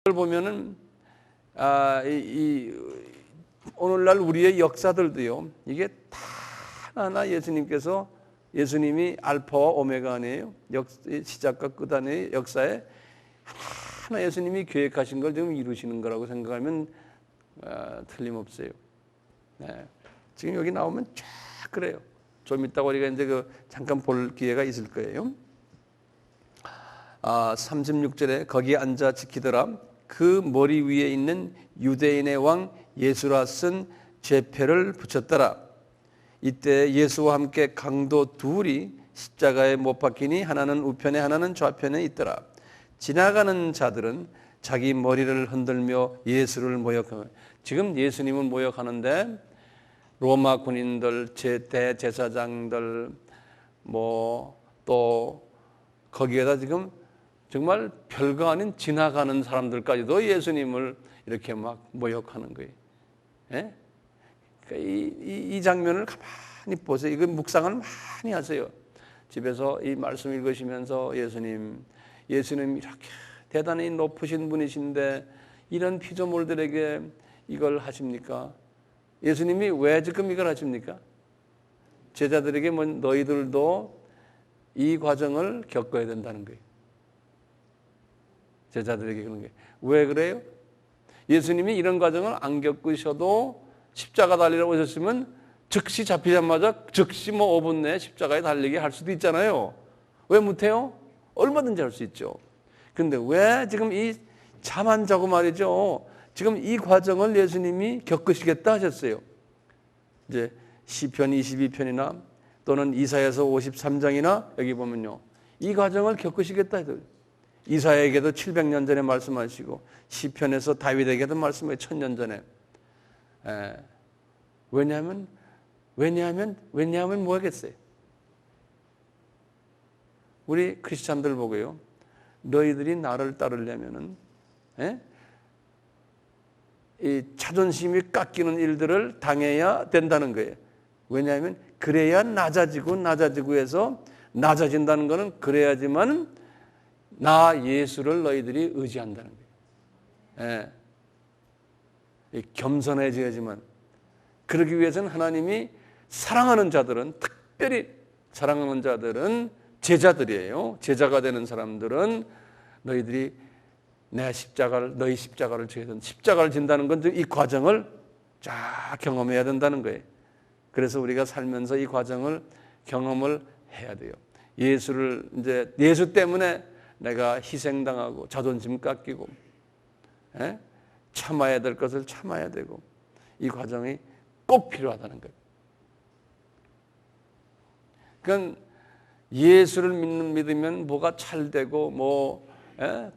이걸 보면은 오늘날 우리의 역사들도요, 이게 다 하나 예수님이 알파와 오메가 아니에요. 시작과 끝 아니에요. 역사에 하나 예수님이 계획하신 걸 지금 이루시는 거라고 생각하면 틀림없어요. 네. 지금 여기 나오면 쫙 그래요. 좀 이따가 우리가 이제 잠깐 볼 기회가 있을 거예요. 36절에 거기에 앉아 지키더라. 그 머리 위에 있는 유대인의 왕 예수라 쓴 죄표를 붙였더라. 이때 예수와 함께 강도 둘이 십자가에 못 박히니 하나는 우편에 하나는 좌편에 있더라. 지나가는 자들은 자기 머리를 흔들며 예수를 모욕하며, 지금 예수님은 모욕하는데 로마 군인들, 대제사장들, 또 거기에다 지금 정말 별거 아닌 지나가는 사람들까지도 예수님을 이렇게 막 모욕하는 거예요. 예? 그러니까 이 장면을 가만히 보세요. 이거 묵상을 많이 하세요. 집에서 이 말씀 읽으시면서 예수님 이렇게 대단히 높으신 분이신데 이런 피조물들에게 이걸 하십니까? 예수님이 왜 지금 이걸 하십니까? 제자들에게 너희들도 이 과정을 겪어야 된다는 거예요. 제자들에게 그런 거예요. 왜 그래요? 예수님이 이런 과정을 안 겪으셔도 십자가 달리라고 하셨으면 즉시 잡히자마자 즉시 5분 내에 십자가에 달리게 할 수도 있잖아요. 왜 못해요? 얼마든지 할 수 있죠. 그런데 왜 지금 이 잠 안 자고 말이죠, 지금 이 과정을 예수님이 겪으시겠다 하셨어요. 이제 시편 22편이나 또는 이사야서 53장이나 여기 보면요, 이 과정을 겪으시겠다 하셨어요. 이사야에게도 700년 전에 말씀하시고 시편에서 다윗에게도 말씀하시고 1000년 전에. 왜냐하면 뭐겠어요? 우리 크리스찬들 보고요, 너희들이 나를 따르려면은 이 자존심이 깎이는 일들을 당해야 된다는 거예요. 왜냐하면 그래야 낮아지고 해서 낮아진다는 것은 그래야지만 나 예수를 너희들이 의지한다는 거예요. 겸손해져야지만. 그러기 위해서는 하나님이 사랑하는 자들은, 특별히 사랑하는 자들은 제자들이에요. 제자가 되는 사람들은 너희 십자가를 져야 된다. 십자가를 진다는 건 이 과정을 쫙 경험해야 된다는 거예요. 그래서 우리가 살면서 이 과정을 경험을 해야 돼요. 예수 때문에 내가 희생당하고 자존심 깎이고 참아야 될 것을 참아야 되고, 이 과정이 꼭 필요하다는 거예요. 그러니까 예수를 믿으면 뭐가 찰되고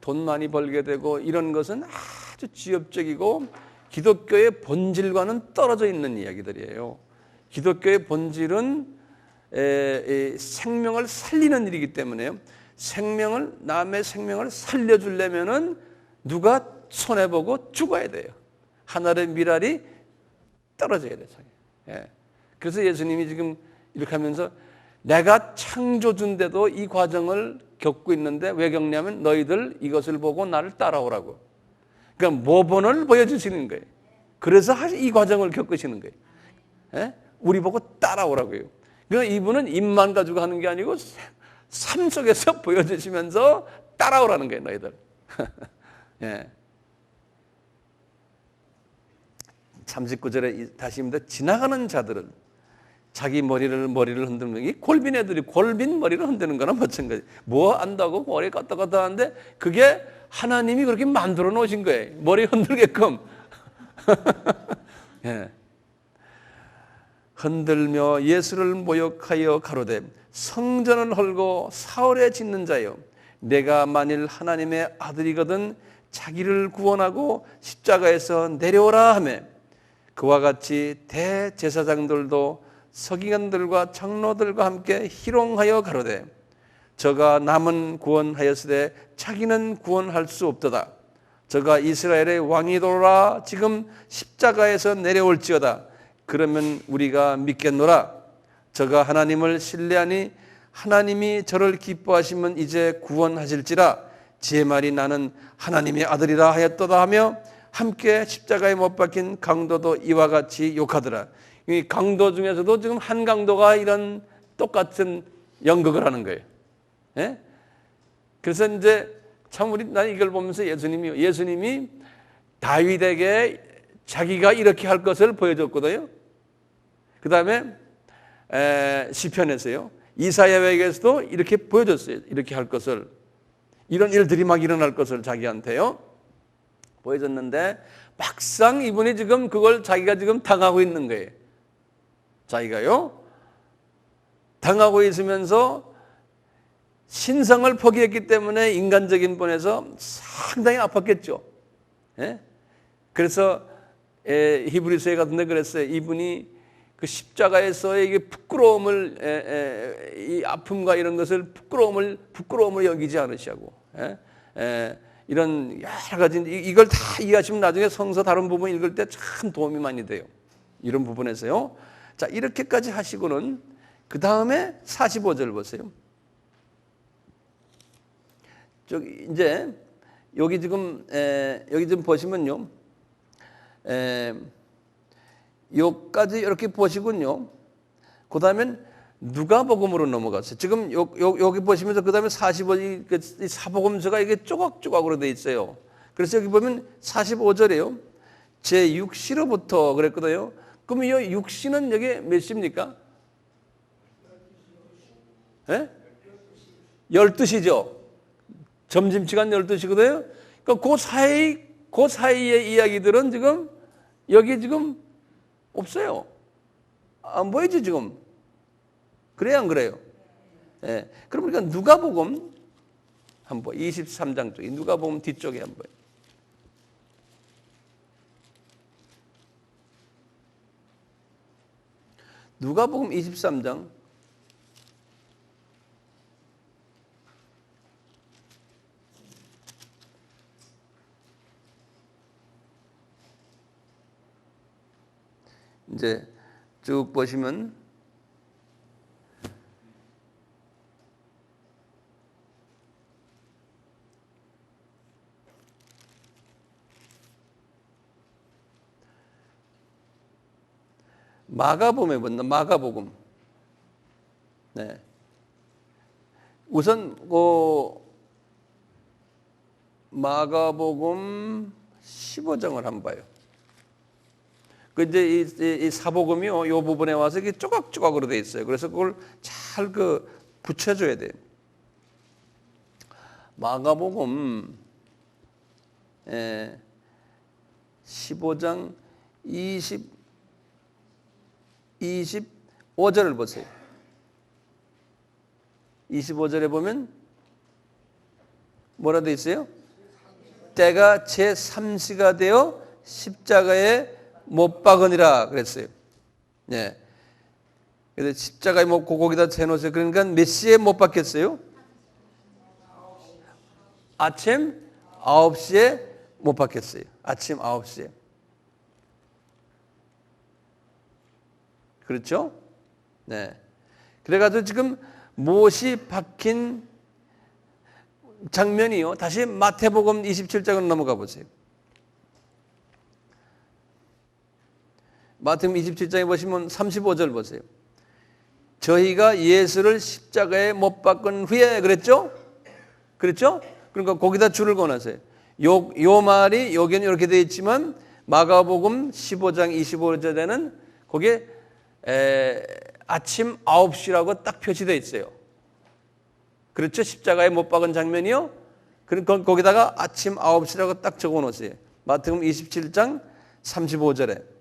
돈 많이 벌게 되고 이런 것은 아주 지엽적이고 기독교의 본질과는 떨어져 있는 이야기들이에요. 기독교의 본질은 생명을 살리는 일이기 때문에요. 남의 생명을 살려주려면은 누가 손해보고 죽어야 돼요. 하늘의 미랄이 떨어져야 돼요. 그래서 예수님이 지금 이렇게 하면서 내가 창조주인데도 이 과정을 겪고 있는데 왜 겪냐면 너희들 이것을 보고 나를 따라오라고. 그러니까 모본을 보여주시는 거예요. 그래서 이 과정을 겪으시는 거예요. 우리 보고 따라오라고요. 그러니까 이분은 입만 가지고 하는 게 아니고 삶 속에서 보여주시면서 따라오라는 거예요, 너희들. 39절에 다시입니다. 지나가는 자들은 자기 머리를 흔드는, 이 골빈 애들이 골빈 머리를 흔드는 거나 마찬가지. 뭐 안다고 머리 갔다 하는데 그게 하나님이 그렇게 만들어 놓으신 거예요. 머리 흔들게끔. 흔들며 예수를 모욕하여 가로되 성전을 헐고 사흘에 짓는 자여, 내가 만일 하나님의 아들이거든 자기를 구원하고 십자가에서 내려오라 하며, 그와 같이 대제사장들도 서기관들과 장로들과 함께 희롱하여 가로되 저가 남은 구원하였으되 자기는 구원할 수 없도다. 저가 이스라엘의 왕이도라 지금 십자가에서 내려올지어다. 그러면 우리가 믿겠노라. 저가 하나님을 신뢰하니 하나님이 저를 기뻐하시면 이제 구원하실지라. 제 말이 나는 하나님의 아들이라 하였도다 하며 함께 십자가에 못 박힌 강도도 이와 같이 욕하더라. 이 강도 중에서도 지금 한 강도가 이런 똑같은 연극을 하는 거예요. 예? 그래서 이제 참 난 이걸 보면서 예수님이 다윗에게 자기가 이렇게 할 것을 보여줬거든요. 그 다음에 시편에서요, 이사야에게서도 이렇게 보여줬어요. 이렇게 할 것을, 이런 일들이 막 일어날 것을 자기한테요 보여줬는데, 막상 이분이 지금 그걸 자기가 지금 당하고 있는 거예요. 자기가요 당하고 있으면서 신성을 포기했기 때문에 인간적인 본에서 상당히 아팠겠죠. 예? 그래서 히브리서에 같은 데 그랬어요. 이분이 그 십자가에서의 이게 부끄러움을, 이 아픔과 이런 것을 부끄러움을 여기지 않으시고, 이런 여러 가지, 이걸 다 이해하시면 나중에 성서 다른 부분 읽을 때 참 도움이 많이 돼요. 이런 부분에서요. 자, 이렇게까지 하시고는 그 다음에 45절 보세요. 저기 이제 여기 지금 보시면요, 여기까지 이렇게 보시군요. 그 다음엔 누가복음으로 넘어갔어요. 지금 여기 보시면서 그 다음에 45절 사복음서가 이게 조각조각으로 돼 있어요. 그래서 여기 보면 45절에요. 제 6시로부터 그랬거든요. 그럼 이 6시는 여기 몇 시입니까? 12시죠. 점심시간 12시거든요. 그러니까 그 사이의 이야기들은 지금 여기 지금 없어요. 안 보이죠, 지금? 그래요, 안 그래요? 예. 그러니까 누가복음 한번 23장 쪽에, 누가복음 뒤쪽에 한번. 누가복음 23장. 이제 쭉 보시면 마가복음에 본다. 마가복음. 네. 우선 마가복음 15장을 한번 봐요. 그 이제 이 사복음이요, 이 부분에 와서 이게 조각조각으로 돼 있어요. 그래서 그걸 잘 붙여줘야 돼요. 마가복음 15장 25절을 보세요. 25절에 보면 뭐라 돼 있어요? 때가 제3시가 되어 십자가에 못 박으니라 그랬어요. 네. 그래서 십자가에 못 거기다 대놓으세요. 그러니까 몇 시에 못 박혔어요? 아침 9시에 못 박혔어요. 아침 9시에. 그렇죠? 네. 그래가지고 지금 못이 박힌 장면이요. 다시 마태복음 27장으로 넘어가 보세요. 마태복음 27장에 보시면 35절 보세요. 저희가 예수를 십자가에 못 박은 후에 그랬죠? 그렇죠? 그러니까 거기다 줄을 그어놨어요. 요 말이 여기는 이렇게 되어 있지만 마가복음 15장 25절에는 거기에 아침 9시라고 딱 표시되어 있어요. 그렇죠? 십자가에 못 박은 장면이요. 그러니까 거기다가 아침 9시라고 딱 적어 놓으세요. 마태복음 27장 35절에.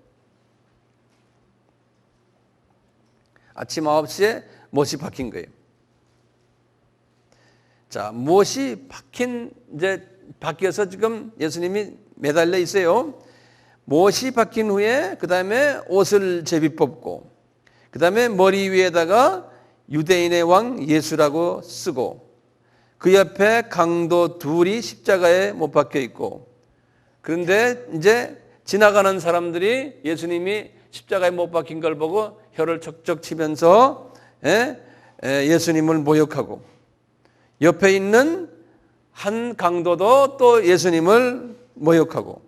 아침 9시에 못이 박힌 거예요. 자, 못이 박혀서 지금 예수님이 매달려 있어요. 못이 박힌 후에 그 다음에 옷을 제비 뽑고 그 다음에 머리 위에다가 유대인의 왕 예수라고 쓰고 그 옆에 강도 둘이 십자가에 못 박혀 있고, 그런데 이제 지나가는 사람들이 예수님이 십자가에 못 박힌 걸 보고 혀를 척척 치면서 예수님을 모욕하고, 옆에 있는 한 강도도 또 예수님을 모욕하고,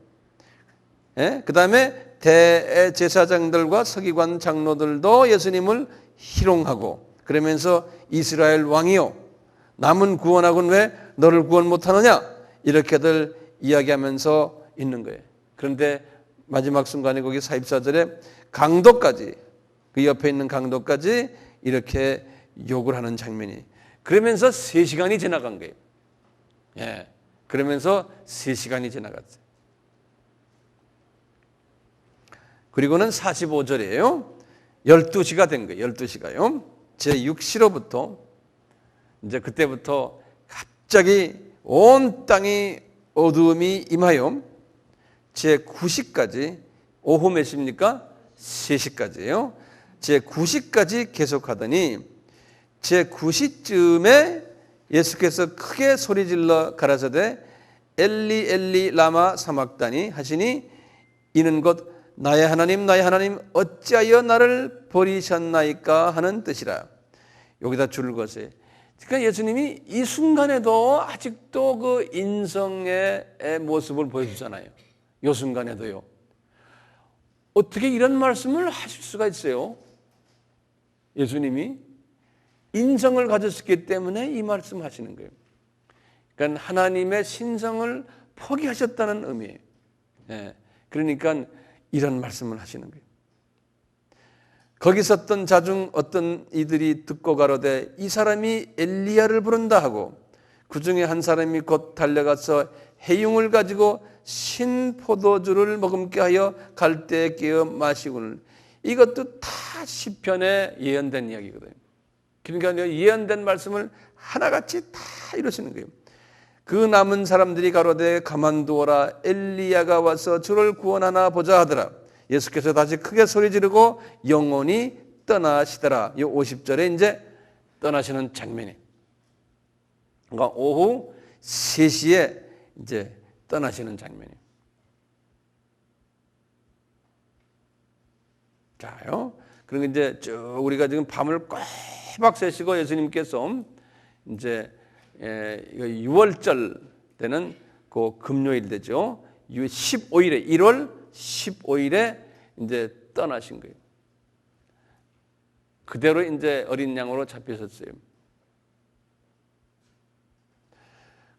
예? 그 다음에 대제사장들과 서기관 장로들도 예수님을 희롱하고, 그러면서 이스라엘 왕이요, 남은 구원하고는 왜 너를 구원 못하느냐, 이렇게들 이야기하면서 있는 거예요. 그런데 마지막 순간에 거기 44절에 강도까지, 그 옆에 있는 강도까지 이렇게 욕을 하는 장면이, 그러면서 3시간이 지나간 거예요. 예. 그러면서 3시간이 지나갔어요. 그리고는 45절이에요. 12시가 된 거예요. 12시가요. 제6시로부터 이제 그때부터 갑자기 온 땅이 어두움이 임하여 제9시까지, 오후 몇 시입니까? 3시까지예요. 제9시까지 계속하더니 제9시쯤에 예수께서 크게 소리질러 가라사대 엘리 엘리 라마 사막다니 하시니 이는 곧 나의 하나님 나의 하나님 어찌하여 나를 버리셨나이까 하는 뜻이라. 여기다 줄을 거세요. 그러니까 예수님이 이 순간에도 아직도 그 인성의 모습을 보여주잖아요. 이 순간에도요. 어떻게 이런 말씀을 하실 수가 있어요? 예수님이 인성을 가졌기 때문에 이 말씀 하시는 거예요. 그러니까 하나님의 신성을 포기하셨다는 의미예요. 예. 그러니까 이런 말씀을 하시는 거예요. 거기 섰던 자중 어떤 이들이 듣고 가로되 이 사람이 엘리야를 부른다 하고, 그 중에 한 사람이 곧 달려가서 해융을 가지고 신 포도주를 머금게 하여 갈대에 끼어 마시고는, 이것도 다 시편에 예언된 이야기거든요. 그러니까 예언된 말씀을 하나같이 다 이루시는 거예요. 그 남은 사람들이 가로되 가만두어라 엘리야가 와서 저를 구원하나 보자 하더라. 예수께서 다시 크게 소리 지르고 영원히 떠나시더라. 이 50절에 이제 떠나시는 장면이, 그러니까 오후 3시에 이제 떠나시는 장면이. 자요. 그리고 이제 쭉 우리가 지금 밤을 꼬박 새시고 예수님께서 이제 6월절 때는 그 금요일 되죠. 15일에 1월 15일에 이제 떠나신 거예요. 그대로 이제 어린 양으로 잡히셨어요.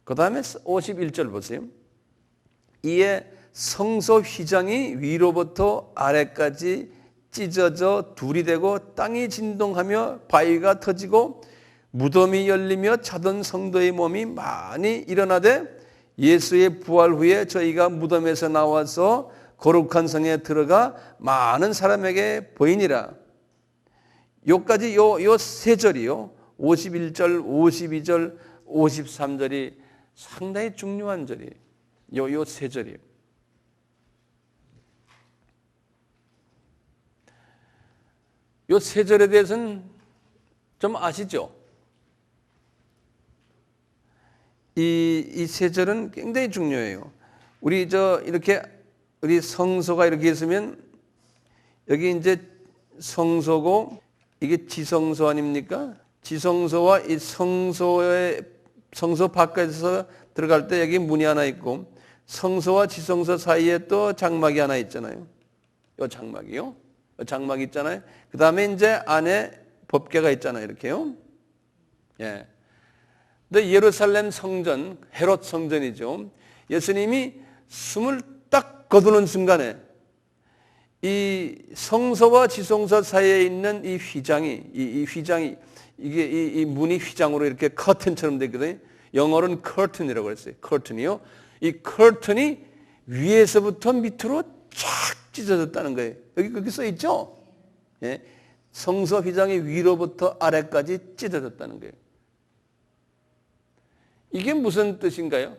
그 다음에 51절 보세요. 이에 성소 휘장이 위로부터 아래까지 찢어져 둘이 되고 땅이 진동하며 바위가 터지고 무덤이 열리며 자던 성도의 몸이 많이 일어나되 예수의 부활 후에 저희가 무덤에서 나와서 거룩한 성에 들어가 많은 사람에게 보이니라. 요까지 요 세 절이요. 51절, 52절, 53절이 상당히 중요한 절이에요. 요 세 절이에요. 요 세 절에 대해서는 좀 아시죠? 이 세 절은 굉장히 중요해요. 우리 이렇게 우리 성소가 이렇게 있으면 여기 이제 성소고 이게 지성소 아닙니까? 지성소와 이 성소 바깥에서 들어갈 때 여기 문이 하나 있고 성소와 지성소 사이에 또 장막이 하나 있잖아요. 요 장막이요. 요 장막 있잖아요. 그 다음에 이제 안에 법궤가 있잖아요. 이렇게요. 예. 근데 예루살렘 성전, 헤롯 성전이죠. 예수님이 숨을 딱 거두는 순간에 이 성소와 지성소 사이에 있는 이 휘장이, 이게 이 문이 휘장으로 이렇게 커튼처럼 되거든요. 영어로는 curtain이라고 했어요. curtain이요. 이 curtain이 위에서부터 밑으로 쫙 찢어졌다는 거예요. 여기 써 있죠? 예. 성소 휘장이 위로부터 아래까지 찢어졌다는 거예요. 이게 무슨 뜻인가요?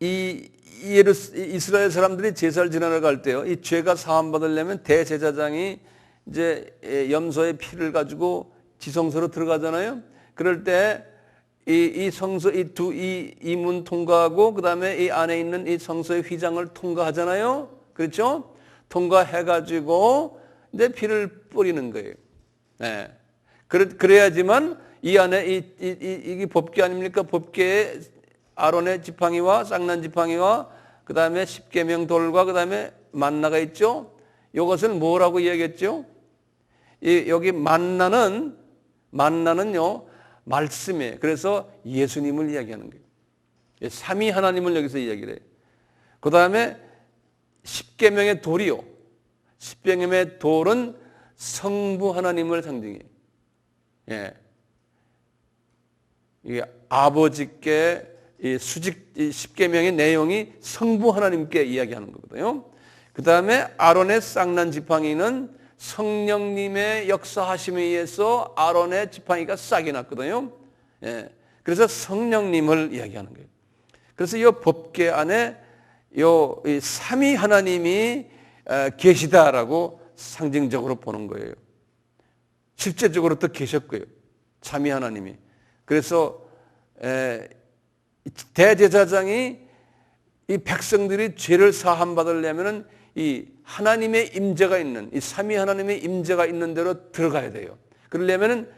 이스라엘 사람들이 제사를 지내러 갈 때요, 이 죄가 사함 받으려면 대제사장이 이제 염소의 피를 가지고 지성소로 들어가잖아요. 그럴 때 이 성소 이 문 통과하고 그 다음에 이 안에 있는 이 성소의 휘장을 통과하잖아요. 그렇죠? 통과해가지고 이제 피를 뿌리는 거예요. 네. 그래야지만 이 안에 이게 법궤 아닙니까? 법궤에 아론의 지팡이와 쌍난 지팡이와 그 다음에 십계명 돌과 그 다음에 만나가 있죠. 이것을 뭐라고 이야기했죠? 여기 만나는요 말씀이에요. 그래서 예수님을 이야기하는 거예요. 삼위 하나님을 여기서 이야기를 해요. 그 다음에 십계명의 돌이요. 십계명의 돌은 성부 하나님을 상징해요. 예. 이게 아버지께 이 십계명의 내용이 성부 하나님께 이야기하는 거거든요. 그 다음에 아론의 쌍난 지팡이는 성령님의 역사하심에 의해서 아론의 지팡이가 싹이 났거든요. 예. 그래서 성령님을 이야기하는 거예요. 그래서 이 법궤 안에 이 삼위 하나님이 계시다라고 상징적으로 보는 거예요. 실제적으로 또 계셨고요. 삼위 하나님이. 그래서 대제사장이 이 백성들이 죄를 사함 받으려면은 이 하나님의 임재가 있는 이 삼위 하나님의 임재가 있는 데로 들어가야 돼요. 그러려면은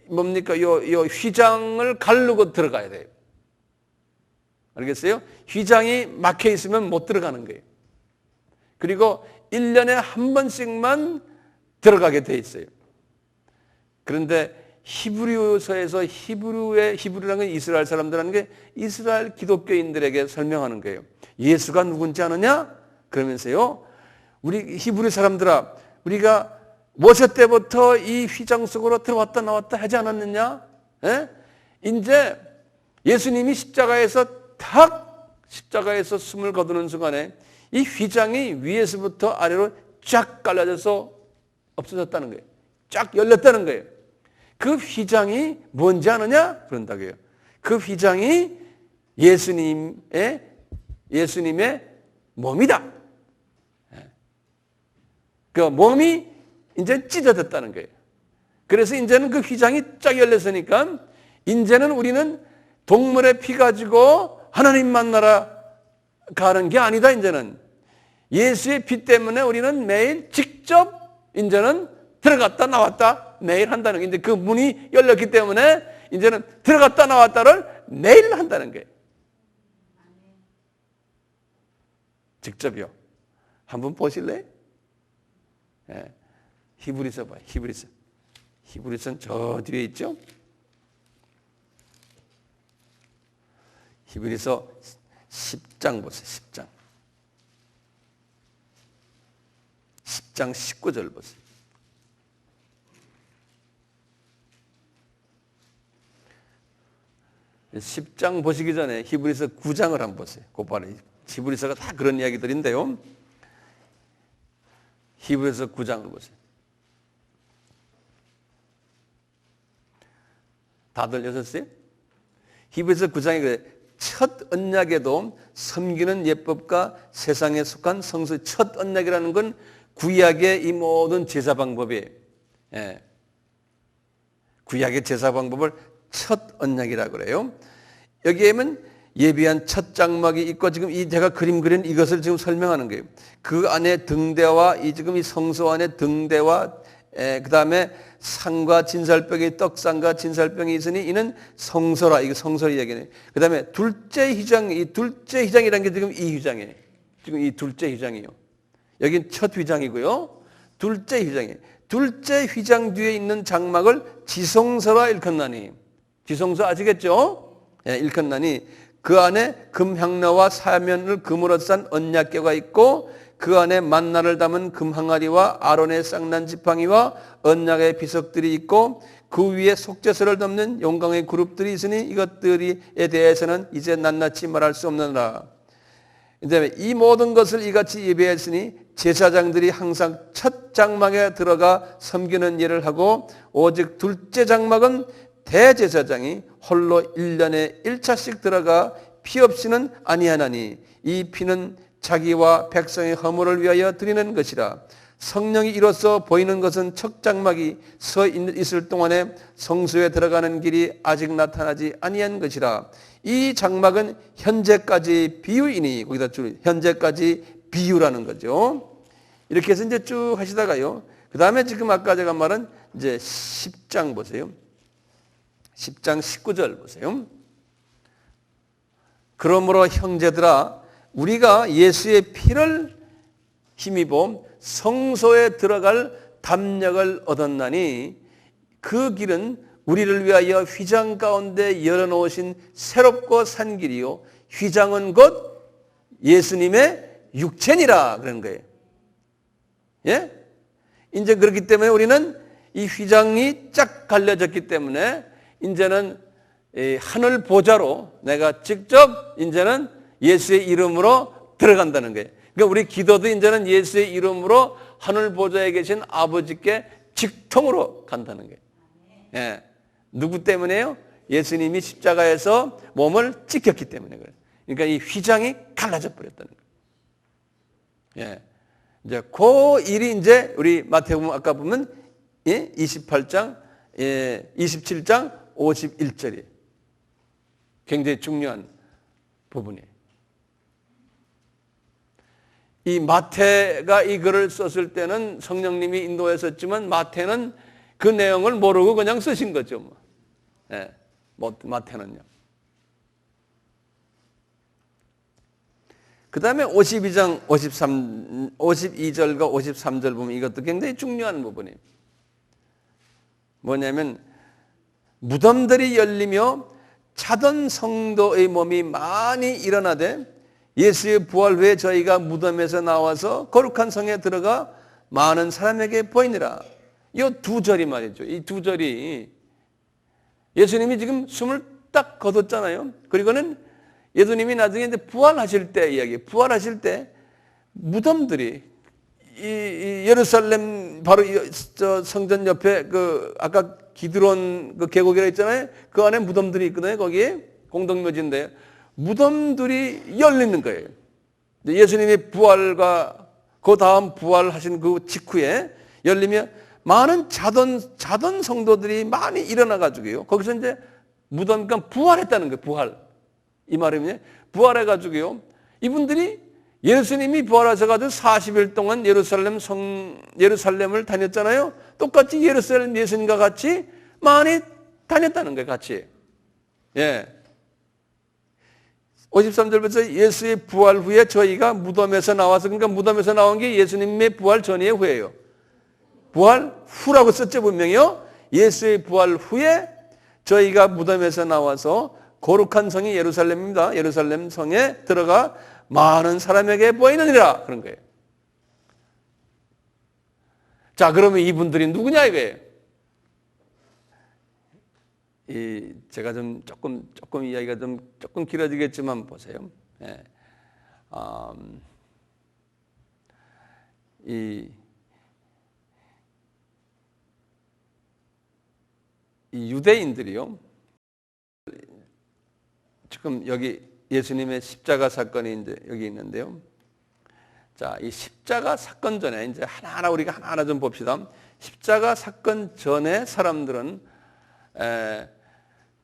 뭡니까? 요 휘장을 가르고 들어가야 돼요. 알겠어요? 휘장이 막혀 있으면 못 들어가는 거예요. 그리고 1년에 한 번씩만 들어가게 돼 있어요. 그런데 히브리서에서 히브리라는 건 이스라엘 사람들하는 게 이스라엘 기독교인들에게 설명하는 거예요. 예수가 누군지 아느냐? 그러면서요. 우리 히브리 사람들아, 우리가 모세 때부터 이 휘장 속으로 들어왔다 나왔다 하지 않았느냐? 예? 이제 예수님이 십자가에서 숨을 거두는 순간에 이 휘장이 위에서부터 아래로 쫙 갈라져서 없어졌다는 거예요. 쫙 열렸다는 거예요. 그 휘장이 뭔지 아느냐? 그런다고요. 그 휘장이 예수님의 몸이다. 그 몸이 이제 찢어졌다는 거예요. 그래서 이제는 그 휘장이 쫙 열렸으니까 이제는 우리는 동물의 피 가지고 하나님 만나러 가는 게 아니다. 이제는 예수의 피 때문에 우리는 매일 직접 이제는 들어갔다 나왔다 매일 한다는 게, 이제 그 문이 열렸기 때문에 이제는 들어갔다 나왔다를 매일 한다는 거예요. 직접요. 한번 보실래요? 예. 히브리서 봐요. 히브리서는 저 뒤에 있죠? 히브리서 10장 보세요. 10장 19절 보세요. 십 장 보시기 전에 히브리서 9장을 한번 보세요. 곧바로 히브리서가 다 그런 이야기들인데요. 히브리서 9장을 보세요. 다들 읽으셨어요? 히브리서 9장에 첫 언약에도 섬기는 예법과 세상에 속한 성수, 첫 언약이라는 건 구약의 이 모든 제사 방법이에요. 예. 구약의 제사 방법을 첫 언약이라고 그래요. 여기에는 예비한 첫 장막이 있고, 지금 이 제가 그림 그린 이것을 지금 설명하는 거예요. 그 안에 등대와 지금 이 성소 안에 등대와 그 다음에 상과 진살병이, 떡상과 진살병이 있으니 이는 성소라. 이거 성소를 얘기해. 그 다음에 둘째 휘장, 이 둘째 휘장이라는 게 지금 이 휘장이에요. 지금 이 둘째 휘장이에요. 여긴 첫 휘장이고요. 둘째 휘장이에요. 둘째 휘장 뒤에 있는 장막을 지성소라 일컫나니. 지성소 아시겠죠? 예, 일컫나니 그 안에 금향로와 사면을 금으로 싼 언약궤가 있고, 그 안에 만나를 담은 금항아리와 아론의 쌍난 지팡이와 언약의 비석들이 있고, 그 위에 속죄소를 덮는 용광의 그룹들이 있으니 이것들에 대해서는 이제 낱낱이 말할 수 없느니라. 그다음에 이 모든 것을 이같이 예배했으니 제사장들이 항상 첫 장막에 들어가 섬기는 일을 하고, 오직 둘째 장막은 대제사장이 홀로 1년에 1차씩 들어가 피 없이는 아니하나니 이 피는 자기와 백성의 허물을 위하여 드리는 것이라. 성령이 이로써 보이는 것은 첫 장막이 서 있을 동안에 성소에 들어가는 길이 아직 나타나지 아니한 것이라. 이 장막은 현재까지 비유이니, 거기다 줄 현재까지 비유라는 거죠. 이렇게 해서 이제 쭉 하시다가요. 그 다음에 지금 아까 제가 말한 이제 10장 보세요. 10장 19절 보세요. 그러므로 형제들아 우리가 예수의 피를 힘입어 성소에 들어갈 담력을 얻었나니 그 길은 우리를 위하여 휘장 가운데 열어놓으신 새롭고 산 길이요 휘장은 곧 예수님의 육체니라 그런 거예요. 예? 이제 그렇기 때문에 우리는 이 휘장이 쫙 갈려졌기 때문에 이제는 하늘 보좌로 내가 직접 이제는 예수의 이름으로 들어간다는 거예요. 그러니까 우리 기도도 이제는 예수의 이름으로 하늘 보좌에 계신 아버지께 직통으로 간다는 거예요. 예. 누구 때문에요? 예수님이 십자가에서 몸을 찢겼기 때문에 그래요. 그러니까 이 휘장이 갈라져 버렸다는 거예요. 예. 이제 그 일이 이제 우리 마태복음 아까 보면 28장, 27장 51절이 굉장히 중요한 부분이에요. 이 마태가 이 글을 썼을 때는 성령님이 인도했었지만 마태는 그 내용을 모르고 그냥 쓰신 거죠. 뭐. 예, 마태는요. 그 다음에 52장 52절과 53절 보면 이것도 굉장히 중요한 부분이에요. 뭐냐면 무덤들이 열리며 차던 성도의 몸이 많이 일어나되 예수의 부활 후에 저희가 무덤에서 나와서 거룩한 성에 들어가 많은 사람에게 보이니라. 이 두 절이 말이죠. 이 두 절이 예수님이 지금 숨을 딱 거뒀잖아요. 그리고는 예수님이 나중에 이제 부활하실 때 이야기, 부활하실 때 무덤들이 이 예루살렘 바로 저 성전 옆에 그 아까 기드론 그 계곡이라 했잖아요. 그 안에 무덤들이 있거든요. 거기에 공동묘지인데 무덤들이 열리는 거예요. 예수님이 부활과 그 다음 부활하신 그 직후에 열리며 많은 자던 성도들이 많이 일어나 가지고요. 거기서 이제 무덤 그러니까 부활했다는 거예요. 부활. 이 말이면 부활해 가지고요. 이분들이 예수님이 부활하셔가지고 40일 동안 예루살렘을 다녔잖아요. 똑같이 예루살렘 예수님과 같이 많이 다녔다는 거예요. 같이. 예. 53절부터 예수의 부활 후에 저희가 무덤에서 나와서 그러니까 무덤에서 나온 게 예수님의 부활 전이에요, 후예요? 부활 후라고 썼죠, 분명히요. 예수의 부활 후에 저희가 무덤에서 나와서 거룩한 성이 예루살렘입니다. 예루살렘 성에 들어가 많은 사람에게 보이느니라 그런 거예요. 자, 그러면 이분들이 누구냐 이거예요. 제가 좀 조금 이야기가 조금 길어지겠지만 보세요. 예. 이 유대인들이요. 지금 여기 예수님의 십자가 사건이 이제 여기 있는데요. 자, 이 십자가 사건 전에 이제 하나하나 우리가 하나하나 좀 봅시다. 십자가 사건 전에 사람들은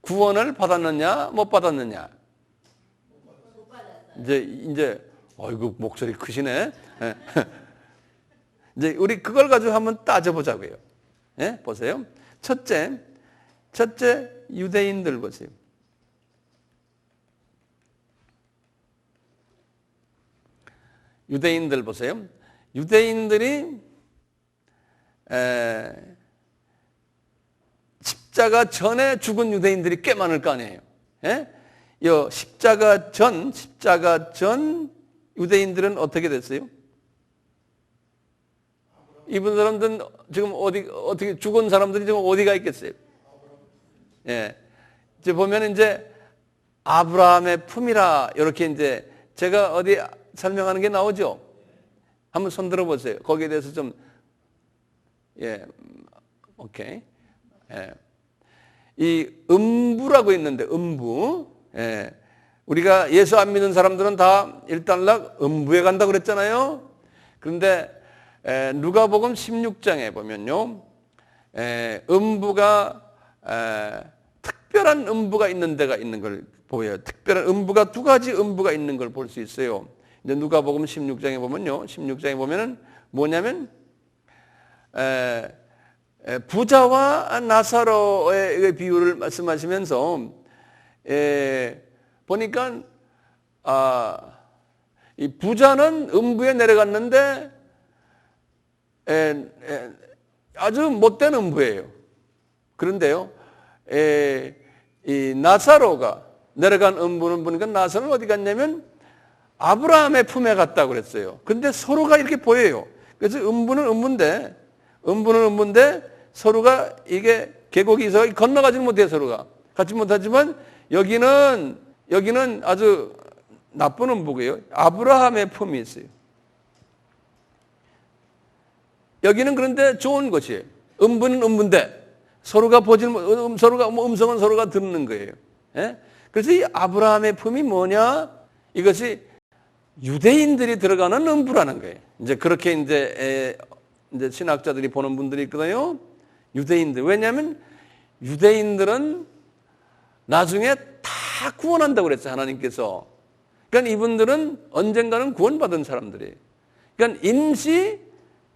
구원을 받았느냐, 못 받았느냐? 이제 어이구 목소리 크시네. 이제 우리 그걸 가지고 한번 따져보자고요. 예? 보세요. 첫째 유대인들 보세요. 유대인들 보세요. 유대인들이 십자가 전에 죽은 유대인들이 꽤 많을 거 아니에요. 예? 십자가 전 유대인들은 어떻게 됐어요? 이분 사람들은 지금 어떻게 죽은 사람들이 지금 어디가 있겠어요? 예. 이제 보면 이제 아브라함의 품이라 이렇게 이제 제가 어디 설명하는 게 나오죠? 한번 손 들어 보세요. 거기에 대해서 좀 오케이. 예. 이 음부라고 있는데 음부. 예. 우리가 예수 안 믿는 사람들은 다 일단락 음부에 간다 그랬잖아요. 그런데 누가복음 16장에 보면요. 음부가 특별한 음부가 있는 데가 있는 걸 보여요. 특별한 음부가 두 가지 음부가 있는 걸 볼 수 있어요. 이제 누가복음 16장에 보면요. 16장에 보면은 뭐냐면 부자와 나사로의 비유를 말씀하시면서 보니까 이 부자는 음부에 내려갔는데 아주 못된 음부예요. 그런데요, 이 나사로가 내려간 음부는 보니까 나사로는 어디 갔냐면 아브라함의 품에 갔다고 그랬어요. 근데 서로가 이렇게 보여요. 그래서 음부는 음부인데 서로가 이게 계곡이 있어 건너가지는 못해요. 서로가 가지 못하지만 여기는 아주 나쁜 음부고요. 아브라함의 품이 있어요. 여기는 그런데 좋은 것이에요. 음부는 음부인데 서로가 서로가 음성은 서로가 듣는 거예요. 예? 그래서 이 아브라함의 품이 뭐냐? 이것이 유대인들이 들어가는 음부라는 거예요. 이제 그렇게 이제 신학자들이 보는 분들이 있거든요. 유대인들. 왜냐하면 유대인들은 나중에 다 구원한다고 그랬어요. 하나님께서. 그러니까 이분들은 언젠가는 구원받은 사람들이에요. 그러니까 임시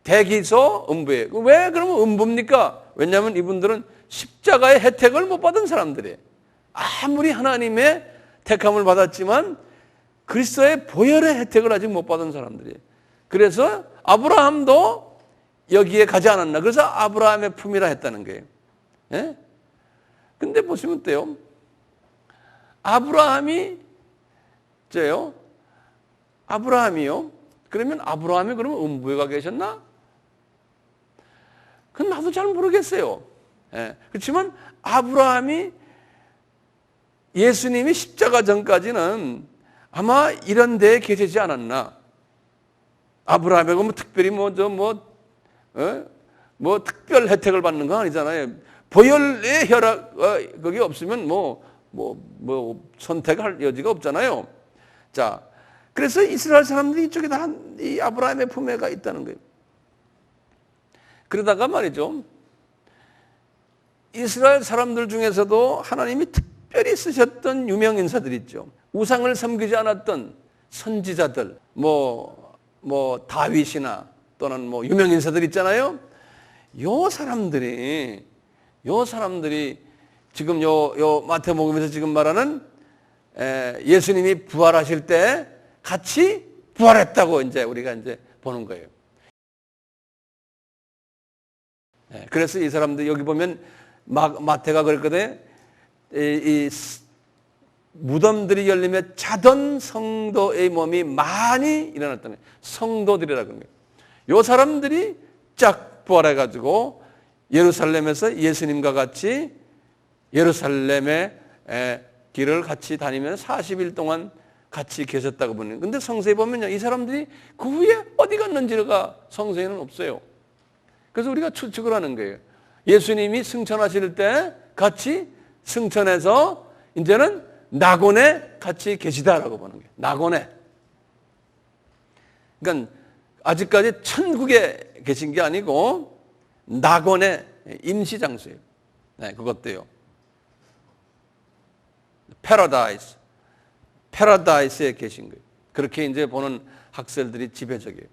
대기소 음부예요. 왜 그러면 음부입니까? 왜냐하면 이분들은 십자가의 혜택을 못 받은 사람들이에요. 아무리 하나님의 택함을 받았지만 그리스도의 보혈의 혜택을 아직 못 받은 사람들이에요. 그래서 아브라함도 여기에 가지 않았나. 그래서 아브라함의 품이라 했다는 거예요. 예? 근데 보시면 어때요? 아브라함이요? 그러면 아브라함이 그러면 음부에 가 계셨나? 그건 나도 잘 모르겠어요. 예. 그렇지만 아브라함이 예수님이 십자가 전까지는 아마 이런 데에 계시지 않았나. 아브라함이 뭐 특별히 특별 혜택을 받는 거 아니잖아요. 보혈의 혈압 그게 없으면 선택할 여지가 없잖아요. 자, 그래서 이스라엘 사람들이 이쪽에 다 이 아브라함의 품에가 있다는 거예요. 그러다가 말이죠. 이스라엘 사람들 중에서도 하나님이 특별히 쓰셨던 유명 인사들이 있죠. 우상을 섬기지 않았던 선지자들, 다윗이나 또는 유명 인사들 있잖아요. 요 사람들이 지금 요 마태복음에서 지금 말하는 예수님이 부활하실 때 같이 부활했다고 이제 우리가 이제 보는 거예요. 그래서 이 사람들 여기 보면 마태가 그랬거든요. 이 무덤들이 열리며 자던 성도의 몸이 많이 일어났다는 거예요. 성도들이라고 하는 거예요. 요 사람들이 쫙 부활해가지고 예루살렘에서 예수님과 같이 예루살렘의 길을 같이 다니면서 40일 동안 같이 계셨다고 보는. 근데 성서에 보면요, 이 사람들이 그 후에 어디 갔는지가 성서에는 없어요. 그래서 우리가 추측을 하는 거예요. 예수님이 승천하실 때 같이 승천해서 이제는 낙원에 같이 계시다라고 보는 거예요. 낙원에. 그러니까 아직까지 천국에 계신 게 아니고 낙원의 임시 장소예요. 네, 그것도요. 패러다이스에 계신 거예요. 그렇게 이제 보는 학설들이 지배적이에요.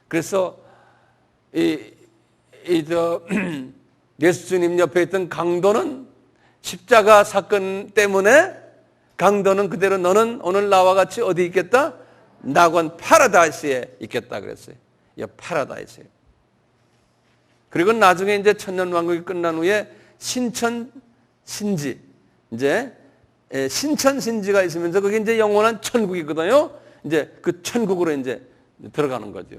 그래서 예수님 옆에 있던 강도는 십자가 사건 때문에 강도는 그대로 너는 오늘 나와 같이 어디 있겠다? 낙원 패러다이스에 있겠다 그랬어요. 이 패러다이스에. 그리고 나중에 이제 천년왕국이 끝난 후에 신천신지 이제 신천신지가 있으면서 그게 이제 영원한 천국이거든요. 이제 그 천국으로 이제 들어가는 거죠.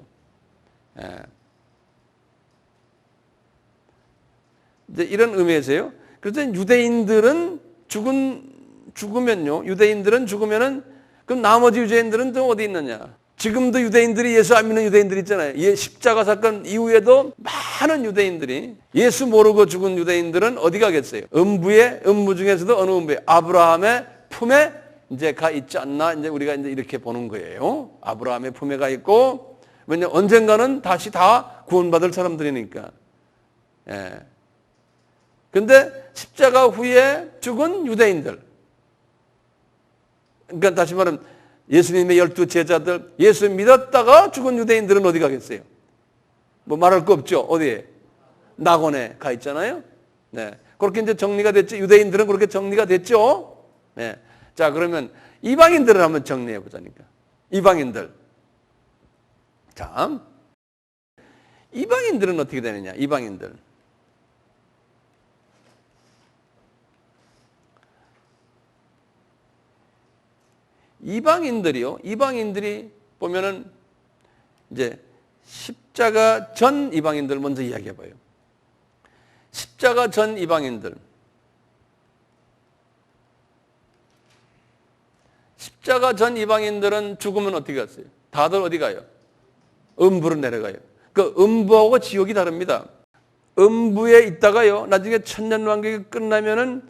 이제 이런 의미에서요. 그래서 유대인들은 죽으면요. 유대인들은 죽으면은 그럼 나머지 유대인들은 또 어디 있느냐? 지금도 유대인들이 예수 안 믿는 유대인들 있잖아요. 십자가 사건 이후에도 많은 유대인들이 예수 모르고 죽은 유대인들은 어디 가겠어요? 음부 중에서도 어느 음부에? 아브라함의 품에 이제 가 있지 않나? 이제 우리가 이제 이렇게 보는 거예요. 아브라함의 품에 가 있고, 왜냐 언젠가는 다시 다 구원받을 사람들이니까. 예. 근데 십자가 후에 죽은 유대인들. 그러니까 다시 말하면 예수님의 12 제자들, 예수 믿었다가 죽은 유대인들은 어디 가겠어요? 말할 거 없죠. 어디에? 낙원에 가 있잖아요. 네. 그렇게 이제 정리가 됐죠. 유대인들은 그렇게 정리가 됐죠. 네. 자, 그러면 이방인들을 한번 정리해 보자니까. 이방인들. 자, 이방인들은 어떻게 되느냐? 이방인들. 이방인들이 보면은 이제 십자가 전 이방인들 먼저 이야기해 봐요. 십자가 전 이방인들. 십자가 전 이방인들은 죽으면 어떻게 갔어요? 다들 어디 가요? 음부로 내려가요. 그 음부하고 지옥이 다릅니다. 음부에 있다가요, 나중에 천년왕국이 끝나면은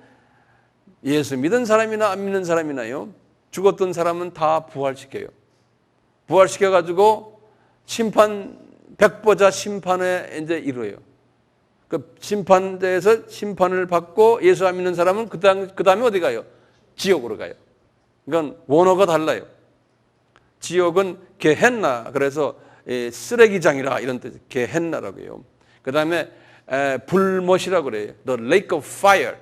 예수 믿은 사람이나 안 믿는 사람이나요, 죽었던 사람은 다 부활시켜요. 부활시켜가지고 백보자 심판에 이제 이루어요. 그 심판대에서 심판을 받고 예수 안 믿는 사람은 그 다음에 어디 가요? 지옥으로 가요. 그러니까 원어가 달라요. 지옥은 게헨나, 그래서 쓰레기장이라 이런 뜻, 게헨나라고 해요. 그 다음에 불못이라고 그래요. The lake of fire.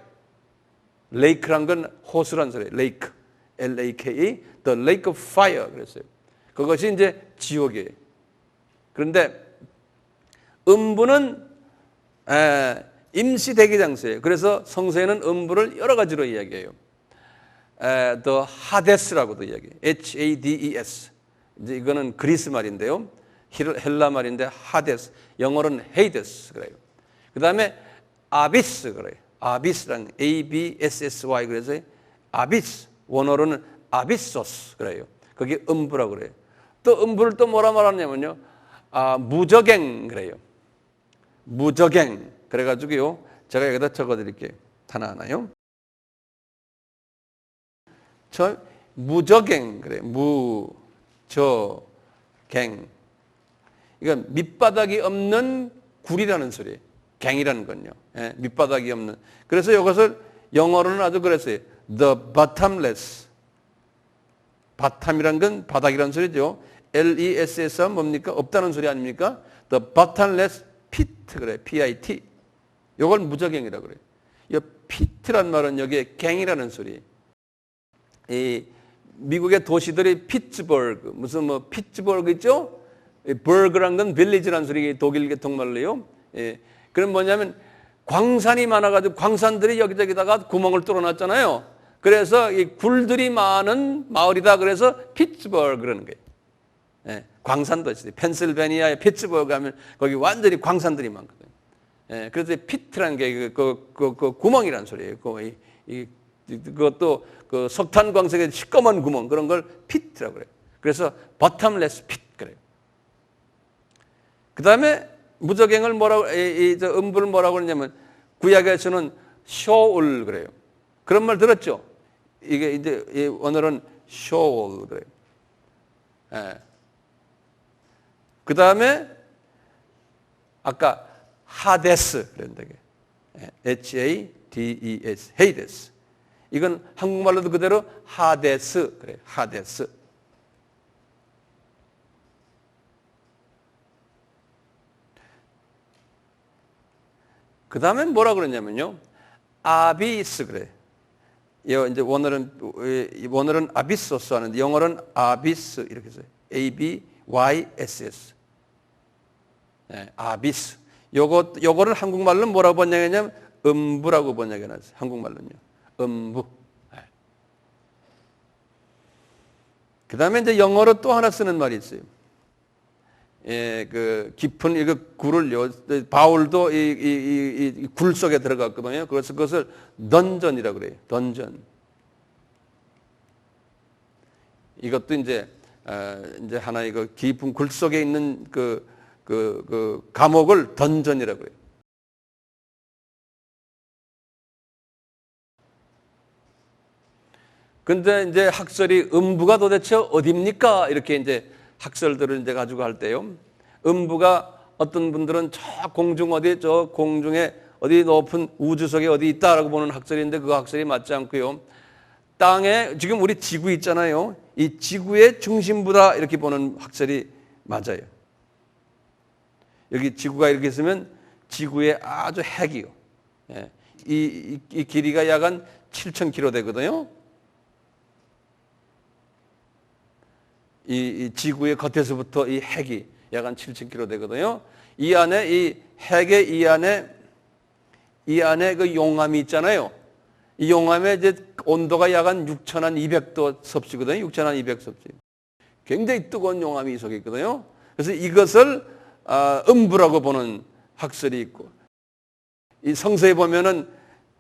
lake란 건 호수란 소리예요. lake, L-A-K-E, the lake of fire 그랬어요. 그것이 이제 지옥이에요. 그런데 음부는 임시 대기장소예요. 그래서 성서에는 음부를 여러 가지로 이야기해요. The Hades라고도 이야기해요. H-A-D-E-S. 이제 이거는 그리스 말인데요. 헬라 말인데 하데스. 영어로는 헤이데스 그래요. 그 다음에 아비스 그래요. 아비스랑 A-B-S-S-Y 그래서 아비스. 원어로는 아비소스 그래요. 그게 음부라고 그래요. 또 음부를 또 뭐라 말하냐면요. 무저갱 그래요. 무저갱. 그래가지고요. 제가 여기다 적어드릴게요. 하나하나요. 무저갱 그래요. 무저갱. 이건 밑바닥이 없는 굴이라는 소리예요. 갱이라는 건요. 예, 밑바닥이 없는. 그래서 이것을 영어로는 아주 그랬어요. The bottomless. 바텀이란 건 바닥이라는 소리죠. L-E-S-S는 뭡니까? 없다는 소리 아닙니까? The bottomless pit 그래. P-I-T. 이걸 무저갱이라고 그래요. 이 pit란 말은 여기에 갱이라는 소리. 이 미국의 도시들이 피츠버그, 무슨 뭐 피츠버그 있죠? 버그란 건 빌리지라는 소리, 독일 계통말로요. 예. 그럼 뭐냐면 광산이 많아가지고 광산들이 여기저기다가 구멍을 뚫어놨잖아요. 그래서 이 굴들이 많은 마을이다. 그래서 피츠버그 그러는 거예요. 예. 광산도 있어요. 펜실베니아의 피츠버그 하면 거기 완전히 광산들이 많거든요. 예. 그래서 피트라는 게 그 구멍이라는 소리예요. 그것도 그 석탄 광석의 시꺼먼 구멍 그런 걸 피트라고 그래요. 그래서 bottomless pit 그래요. 그 다음에 무저갱을 음부를 뭐라고 그러냐면 구약에서는 쇼울 그래요. 그런 말 들었죠? 이게 이제 오늘은 쇼울 그래요. 예. 그 다음에 아까 하데스 그랬는데 H-A-D-E-S 헤이데스. 이건 한국말로도 그대로 하데스 그래요. 하데스. 그 다음에 뭐라 그러냐면요. 아비스 그래. 이제 원어는 아비소스 하는데 영어로는 아비스 이렇게 써요. A-B-Y-S-S. 네, 아비스. 요거를 한국말로 뭐라고 번역하냐면 음부라고 번역해놨어요. 한국말로는요. 음부. 네. 그 다음에 이제 영어로 또 하나 쓰는 말이 있어요. 예, 그 깊은 이거 굴을요. 바울도 이 굴 속에 들어갔거든요. 그래서 그것을 던전이라고 그래요. 던전. 이것도 이제 하나의 그 깊은 굴 속에 있는 그 감옥을 던전이라고 그래요. 근데 이제 학설이 음부가 도대체 어디입니까? 이렇게 이제 학설들을 이제 가지고 할 때요. 음부가 어떤 분들은 저 공중 어디 저 공중에 어디 높은 우주 속에 어디 있다라고 보는 학설인데 그 학설이 맞지 않고요. 땅에 지금 우리 지구 있잖아요. 이 지구의 중심부다 이렇게 보는 학설이 맞아요. 여기 지구가 이렇게 있으면 지구의 아주 핵이요. 예. 이 길이가 약 한 7,000km 되거든요. 이 지구의 겉에서부터 이 핵이 약 한 7,000km 되거든요. 이 안에 이 핵의 이 안에 그 용암이 있잖아요. 이 용암의 이제 온도가 약 한 6,200도 섭씨거든요. 6,200섭씨. 굉장히 뜨거운 용암이 이 속에 있거든요. 그래서 이것을 음부라고 보는 학설이 있고, 이 성서에 보면은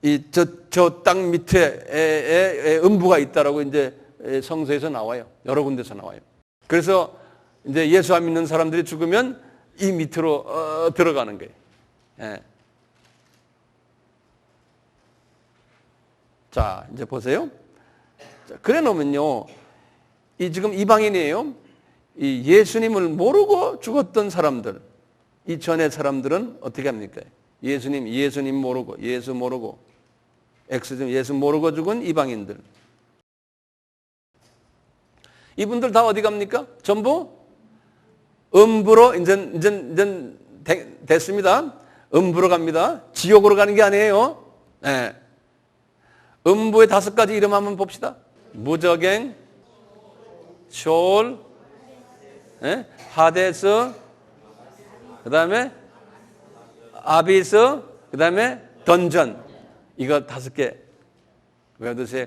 이 저 땅 밑에 음부가 있다라고 이제 성서에서 나와요. 여러 군데서 나와요. 그래서 이제 예수 안 믿는 사람들이 죽으면 이 밑으로 들어가는 거예요. 예. 자, 이제 보세요. 자, 그래 놓으면요, 이 지금 이방인이에요. 이 예수님을 모르고 죽었던 사람들, 이 전의 사람들은 어떻게 합니까? 예수님 모르고, 예수 모르고, 엑소즘 예수 모르고 죽은 이방인들. 이분들 다 어디 갑니까? 전부 음부로 이제 됐습니다. 음부로 갑니다. 지옥으로 가는 게 아니에요. 네. 음부의 5가지 이름 한번 봅시다. 무저갱, 쇼올, 네? 하데스, 그 다음에 아비스, 그 다음에 던전. 이거 5개 외워두세요.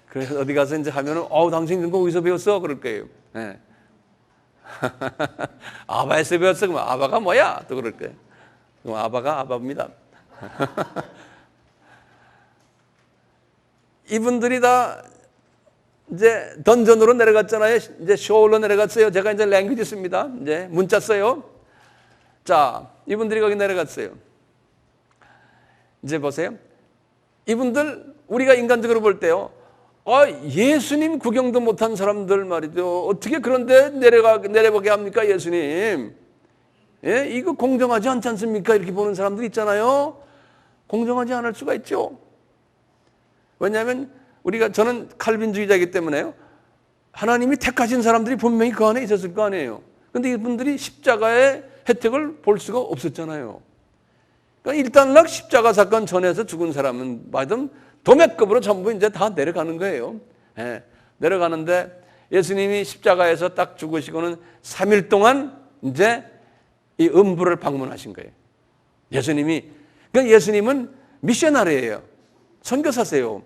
그래서 어디 가서 이제 하면은, 당신 이런 거 어디서 배웠어? 그럴 거예요. 네. 아바에서 배웠어? 그러면 아바가 뭐야? 또 그럴 거예요. 그럼 아바가 아바입니다. 이분들이 다 이제 던전으로 내려갔잖아요. 이제 쇼울로 내려갔어요. 제가 이제 랭귀지 씁니다. 이제 문자 써요. 자, 이분들이 거기 내려갔어요. 이제 보세요. 이분들 우리가 인간적으로 볼 때요. 예수님 구경도 못한 사람들 말이죠. 어떻게 그런데 내려보게 합니까, 예수님? 예? 이거 공정하지 않지 않습니까? 이렇게 보는 사람들 있잖아요. 공정하지 않을 수가 있죠. 왜냐하면 저는 칼빈주의자이기 때문에요. 하나님이 택하신 사람들이 분명히 그 안에 있었을 거 아니에요. 그런데 이분들이 십자가의 혜택을 볼 수가 없었잖아요. 그러니까 일단락 십자가 사건 전에서 죽은 사람은 말든 도매급으로 전부 이제 다 내려가는 거예요. 예, 내려가는데 예수님이 십자가에서 딱 죽으시고는 3일 동안 이제 이 음부를 방문하신 거예요. 그러니까 예수님은 미셔너리예요. 선교사세요.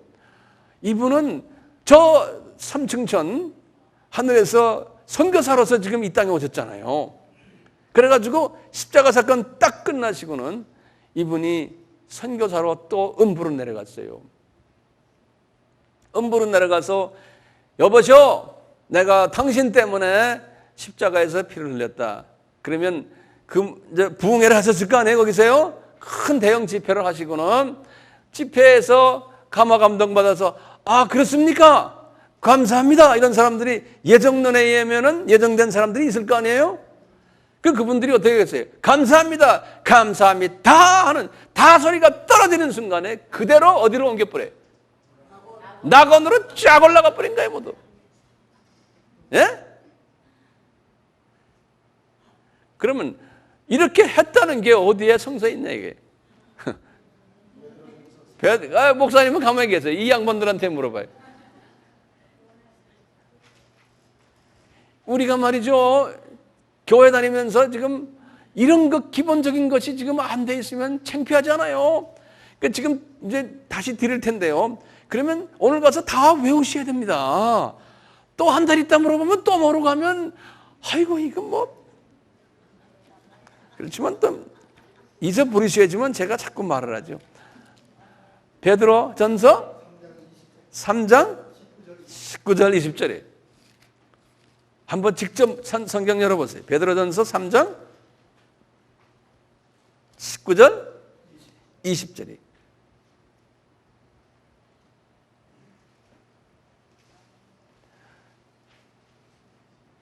이분은 저 삼층천 하늘에서 선교사로서 지금 이 땅에 오셨잖아요. 그래가지고 십자가 사건 딱 끝나시고는 이분이 선교사로 또 음부로 내려갔어요. 음부로 내려가서 여보시오, 내가 당신 때문에 십자가에서 피를 흘렸다. 그러면 이제 부흥회를 하셨을 거 아니에요, 거기서요? 큰 대형 집회를 하시고는 집회에서 감화 감동받아서 그렇습니까? 감사합니다. 이런 사람들이 예정론에 의하면은 예정된 사람들이 있을 거 아니에요? 그분들이 어떻게 했어요? 감사합니다. 감사합니다. 하는 다 소리가 떨어지는 순간에 그대로 어디로 옮겨버려요? 낙원으로 쫙 올라가 버린 거예요, 모두. 예? 그러면 이렇게 했다는 게 어디에 성서에 있냐, 이게. 목사님은 가만히 계세요. 이 양반들한테 물어봐요. 우리가 말이죠, 교회 다니면서 지금 이런 것 기본적인 것이 지금 안 돼 있으면 창피하잖아요. 그러니까 지금 이제 다시 드릴 텐데요. 그러면 오늘 가서 다 외우셔야 됩니다. 또 한 달 있다 물어보면 또 모르고 하면 아이고 이거 뭐 그렇지만 또 잊어버리셔야지만 제가 자꾸 말을 하죠. 베드로 전서 3장 19절 20절에 한번 직접 성경 열어보세요. 베드로 전서 3장 19절 20절에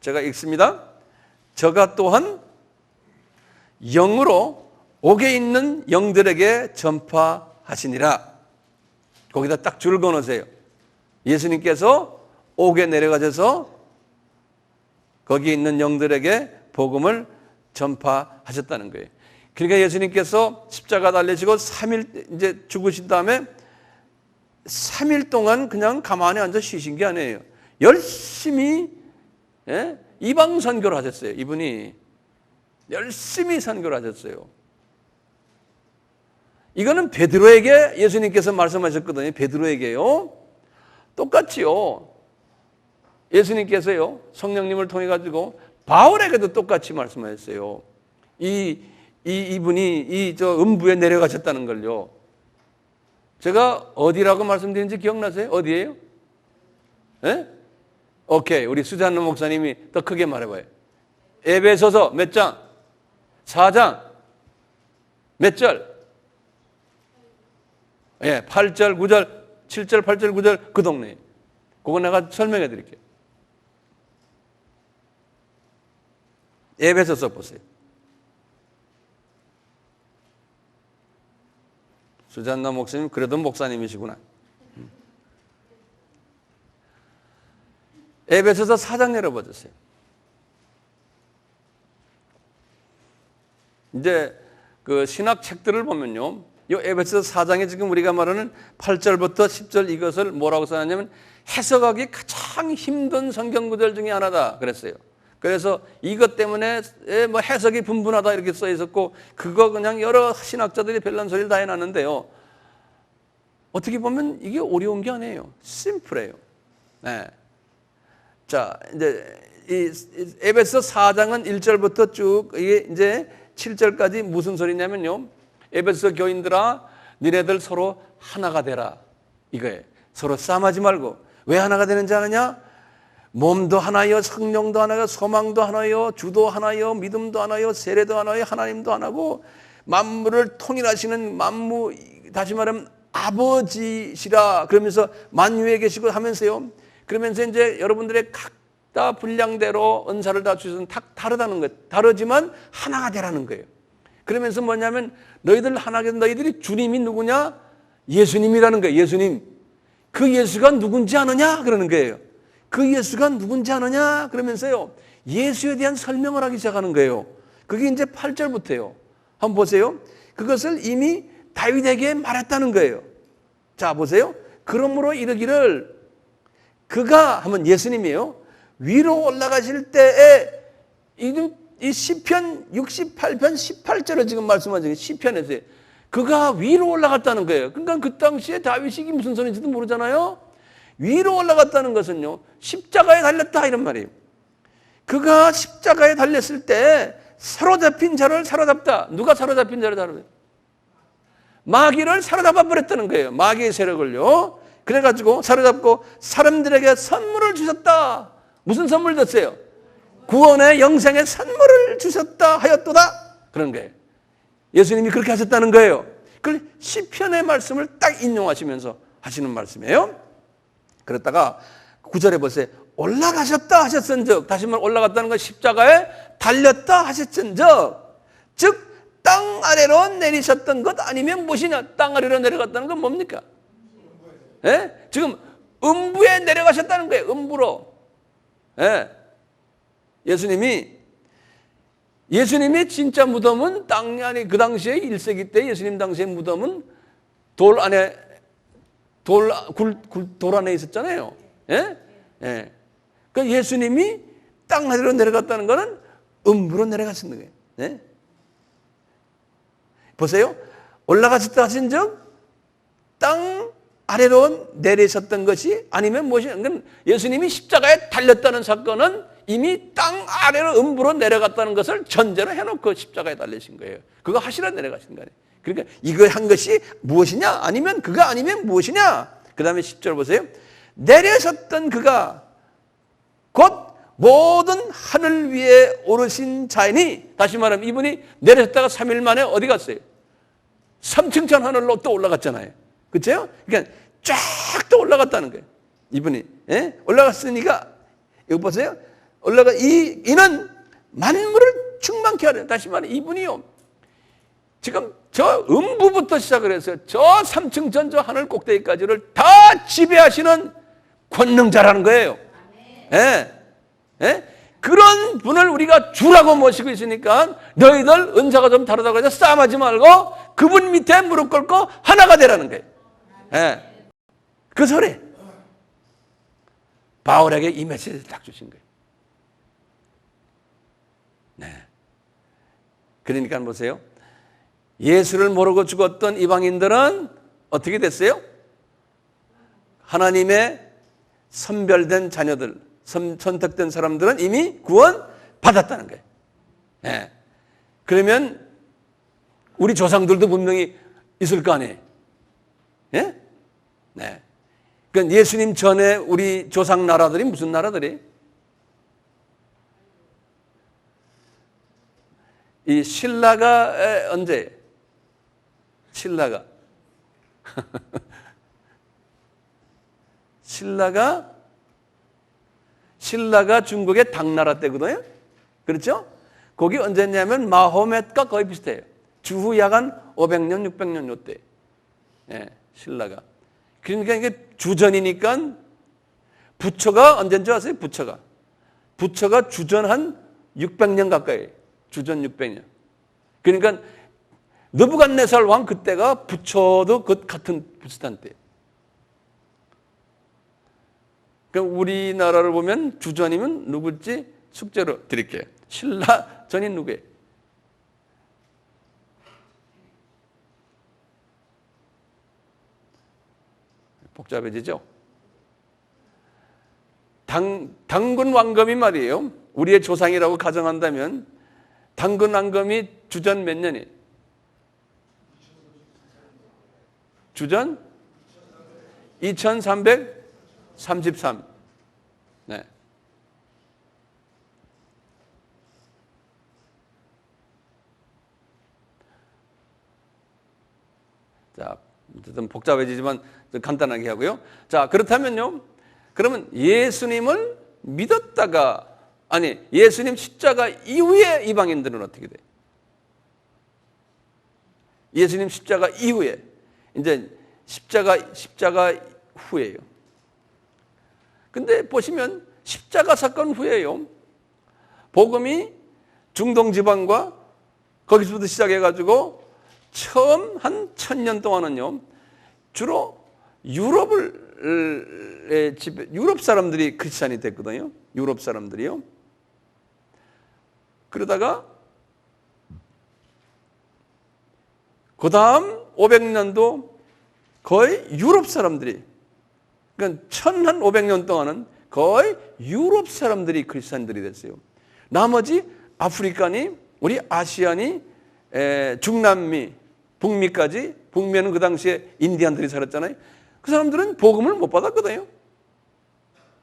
제가 읽습니다. 저가 또한 영으로 옥에 있는 영들에게 전파하시니라. 거기다 딱 줄 그어놓으세요. 예수님께서 옥에 내려가셔서 거기 있는 영들에게 복음을 전파하셨다는 거예요. 그러니까 예수님께서 십자가 달리시고 3일 이제 죽으신 다음에 3일 동안 그냥 가만히 앉아 쉬신 게 아니에요. 열심히 이방 선교를 하셨어요. 이분이 열심히 선교를 하셨어요. 이거는 베드로에게 예수님께서 말씀하셨거든요. 베드로에게요. 똑같이요. 예수님께서요. 성령님을 통해 가지고 바울에게도 똑같이 말씀하셨어요. 이분이 저 음부에 내려가셨다는 걸요. 제가 어디라고 말씀드린지 기억나세요? 어디예요? 예? 오케이. 우리 수잔노 목사님이 더 크게 말해봐요. 에베소서 몇 장? 4장. 몇 절? 예, 8절, 9절, 7절, 8절, 9절 그 동네. 그거 내가 설명해 드릴게요. 에베소서 보세요. 수잔나 목사님 그래도 목사님이시구나. 에베소서 4장 열어보세요. 이제 그 신학 책들을 보면요. 이 에베소서 4장에 지금 우리가 말하는 8절부터 10절 이것을 뭐라고 써놨냐면 해석하기 가장 힘든 성경 구절 중에 하나다 그랬어요. 그래서 이것 때문에 뭐 해석이 분분하다 이렇게 써 있었고 그거 그냥 여러 신학자들이 별난 소리를 다 해놨는데요. 어떻게 보면 이게 어려운 게 아니에요. 심플해요. 네. 자, 이제 이 에베소 4장은 1절부터 쭉 이게 이제 7절까지 무슨 소리냐면요. 에베소 교인들아, 니네들 서로 하나가 되라. 이거예요. 서로 싸움하지 말고. 왜 하나가 되는지 아느냐? 몸도 하나요, 성령도 하나요, 소망도 하나요, 주도 하나요, 믿음도 하나요, 세례도 하나요, 하나님도 하나고 만물을 통일하시는 만무, 다시 말하면 아버지시라 그러면서 만유에 계시고 하면서요. 그러면서 이제 여러분들의 각자 분량대로 은사를 다 주셔서 다 다르다는 거예요. 다르지만 하나가 되라는 거예요. 그러면서 뭐냐면 너희들 하나가 된 너희들이 주님이 누구냐? 예수님이라는 거예요. 예수님. 그 예수가 누군지 아느냐? 그러는 거예요. 그 예수가 누군지 아느냐? 그러면서요. 예수에 대한 설명을 하기 시작하는 거예요. 그게 이제 8절부터예요. 한번 보세요. 그것을 이미 다윗에게 말했다는 거예요. 자, 보세요. 그러므로 이르기를 그가 하면 예수님이에요. 위로 올라가실 때에 이 시편 68편 18절을 지금 말씀하신 시편에서 그가 위로 올라갔다는 거예요. 그러니까 그 당시에 다윗이 무슨 소리인지도 모르잖아요. 위로 올라갔다는 것은요. 십자가에 달렸다 이런 말이에요. 그가 십자가에 달렸을 때 사로잡힌 자를 사로잡다. 누가 사로잡힌 자를 사로잡다? 마귀를 사로잡아 버렸다는 거예요. 마귀의 세력을요. 그래가지고 사로잡고 사람들에게 선물을 주셨다. 무슨 선물 줬어요? 구원의 영생의 선물을 주셨다 하였도다. 그런 거예요. 예수님이 그렇게 하셨다는 거예요. 그걸 시편의 말씀을 딱 인용하시면서 하시는 말씀이에요. 그랬다가 9절에 보세요. 올라가셨다 하셨은즉, 다시 말해 올라갔다는 건 십자가에 달렸다 하셨은즉, 즉 땅 아래로 내리셨던 것 아니면 무엇이냐? 땅 아래로 내려갔다는 건 뭡니까? 예? 지금 음부에 내려가셨다는 거예요. 음부로. 예. 예수님이 진짜 무덤은 땅 안에 그 당시에 1세기 때 예수님 당시의 무덤은 돌 안에 돌 안에 있었잖아요. 예? 예. 그러니까 예수님이 땅 아래로 내려갔다는 것은 음부로 내려가신 거예요. 예? 보세요. 올라가셨다 하신즉 땅 아래로 내리셨던 것이 아니면 무엇이 예수님이 십자가에 달렸다는 사건은 이미 땅 아래로 음부로 내려갔다는 것을 전제로 해놓고 십자가에 달리신 거예요. 그거 하시러 내려가신 거예요. 그러니까 이거 한 것이 무엇이냐? 아니면 그거 아니면 무엇이냐? 그 다음에 10절 보세요. 내려섰던 그가 곧 모든 하늘 위에 오르신 자이니, 다시 말하면 이분이 내려섰다가 3일 만에 어디 갔어요? 3층천 하늘로 또 올라갔잖아요. 그렇죠? 그러니까 쫙 또 올라갔다는 거예요. 이분이. 예? 올라갔으니까 여기 보세요. 이는 만물을 충만케 하려. 다시 말해 이분이요. 지금 저 음부부터 시작을 해서 저 3층 전 저 하늘 꼭대기까지를 다 지배하시는 권능자라는 거예요. 예. 예? 그런 분을 우리가 주라고 모시고 있으니까 너희들 은사가 좀 다르다고 해서 싸움하지 말고 그분 밑에 무릎 꿇고 하나가 되라는 거예요. 예. 그 소리. 바울에게 이 메시지를 딱 주신 거예요. 네. 그러니까 보세요. 예수를 모르고 죽었던 이방인들은 어떻게 됐어요? 하나님의 선별된 자녀들, 선택된 사람들은 이미 구원 받았다는 거예요. 네. 그러면 우리 조상들도 분명히 있을 거 아니에요. 예? 네. 그러니까 예수님 전에 우리 조상 나라들이 무슨 나라들이? 이 신라가 언제? 신라가 신라가 중국의 당나라 때거든요. 그렇죠? 거기 언제냐면 마호멧과 거의 비슷해요. 주후 약 한 500년, 600년 요때. 예, 신라가. 그러니까 이게 주전이니까 부처가 언제인 줄 아세요? 부처가 주전 한 600년 가까이. 주전 600년. 그러니까 느부갓네살 왕 그때가 부처도 같은 비슷한 때. 그러니까 우리나라를 보면 주전이면 누굴지 숙제로 드릴게요. 신라 전이 누구예요? 복잡해지죠? 당군 왕검이 말이에요. 우리의 조상이라고 가정한다면 당군 왕검이 주전 몇 년이에요? 주전 2333. 네. 자, 좀 복잡해지지만 좀 간단하게 하고요. 자, 그렇다면요. 그러면 예수님을 믿었다가 예수님 십자가 이후에 이방인들은 어떻게 돼요? 예수님 십자가 이후에 이제 십자가 후에요. 근데 보시면 십자가 사건 후에요. 복음이 중동 지방과 거기서부터 시작해가지고 처음 한 1000년 동안은요. 주로 유럽 사람들이 크리스찬이 됐거든요. 유럽 사람들이요. 그러다가 그 다음 500년도 거의 유럽 사람들이, 그러니까 1500년 동안은 거의 유럽 사람들이 크리스찬들이 됐어요. 나머지 아프리카니, 우리 아시아니, 중남미, 북미까지, 북미는 그 당시에 인디안들이 살았잖아요. 그 사람들은 복음을 못 받았거든요.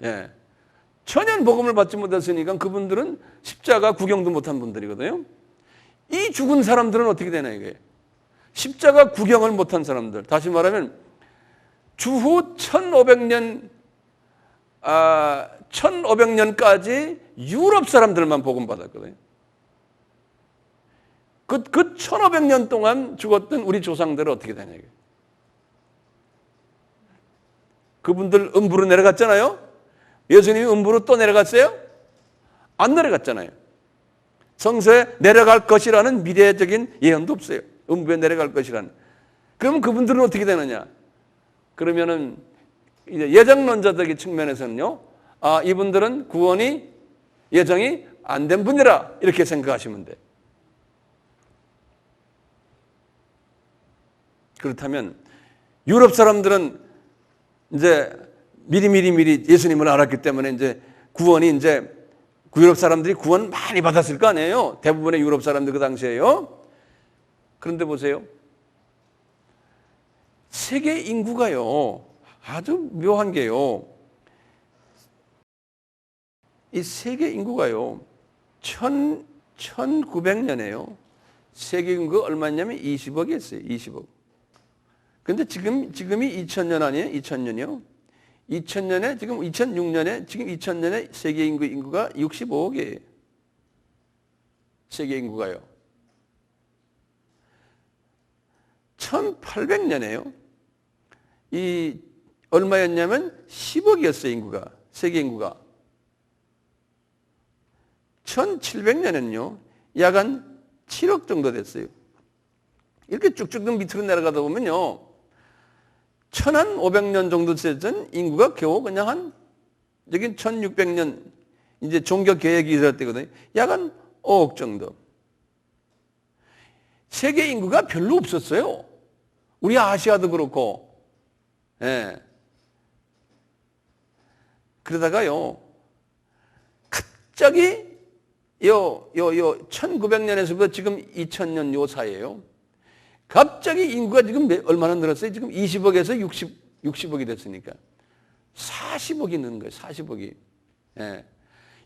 예. 천연 복음을 받지 못했으니까 그분들은 십자가 구경도 못한 분들이거든요. 이 죽은 사람들은 어떻게 되나 이게? 십자가 구경을 못한 사람들. 다시 말하면 주후 1500년까지 유럽 사람들만 복음 받았거든요. 그 1500년 동안 죽었던 우리 조상들은 어떻게 되냐 이게? 그분들 음부로 내려갔잖아요. 예수님이 음부로 또 내려갔어요? 안 내려갔잖아요. 성서에 내려갈 것이라는 미래적인 예언도 없어요. 음부에 내려갈 것이라는. 그러면 그분들은 어떻게 되느냐? 그러면은 이제 예정론자적인 측면에서는요. 이분들은 구원이 예정이 안 된 분이라 이렇게 생각하시면 돼. 그렇다면 유럽 사람들은 이제 미리 예수님을 알았기 때문에 이제 구원이 이제 유럽 사람들이 구원 많이 받았을 거 아니에요. 대부분의 유럽 사람들 그 당시에요. 그런데 보세요. 세계 인구가요. 아주 묘한 게요. 이 세계 인구가요. 1900년에요. 세계 인구 얼마냐면 20억이었어요. 20억. 근데 지금이 2000년 아니에요? 2000년이요. 2000년에 지금 2006년에 지금 2000년에 세계 인구가 65억이에요. 세계 인구가요. 1800년에요. 이 얼마였냐면 10억이었어요, 인구가. 세계 인구가. 1700년에는요, 약 한 7억 정도 됐어요. 이렇게 쭉쭉 밑으로 내려가다 보면요, 1500년 정도 되던 인구가 겨우 그냥 한, 여긴 1600년, 이제 종교 개혁이 있을 때거든요. 약 한 5억 정도. 세계 인구가 별로 없었어요. 우리 아시아도 그렇고. 예. 그러다가요, 갑자기 1900년에서부터 지금 2000년 요 사이에요. 갑자기 인구가 지금 얼마나 늘었어요? 지금 20억에서 60억이 됐으니까. 40억이 는 거예요, 40억이. 예.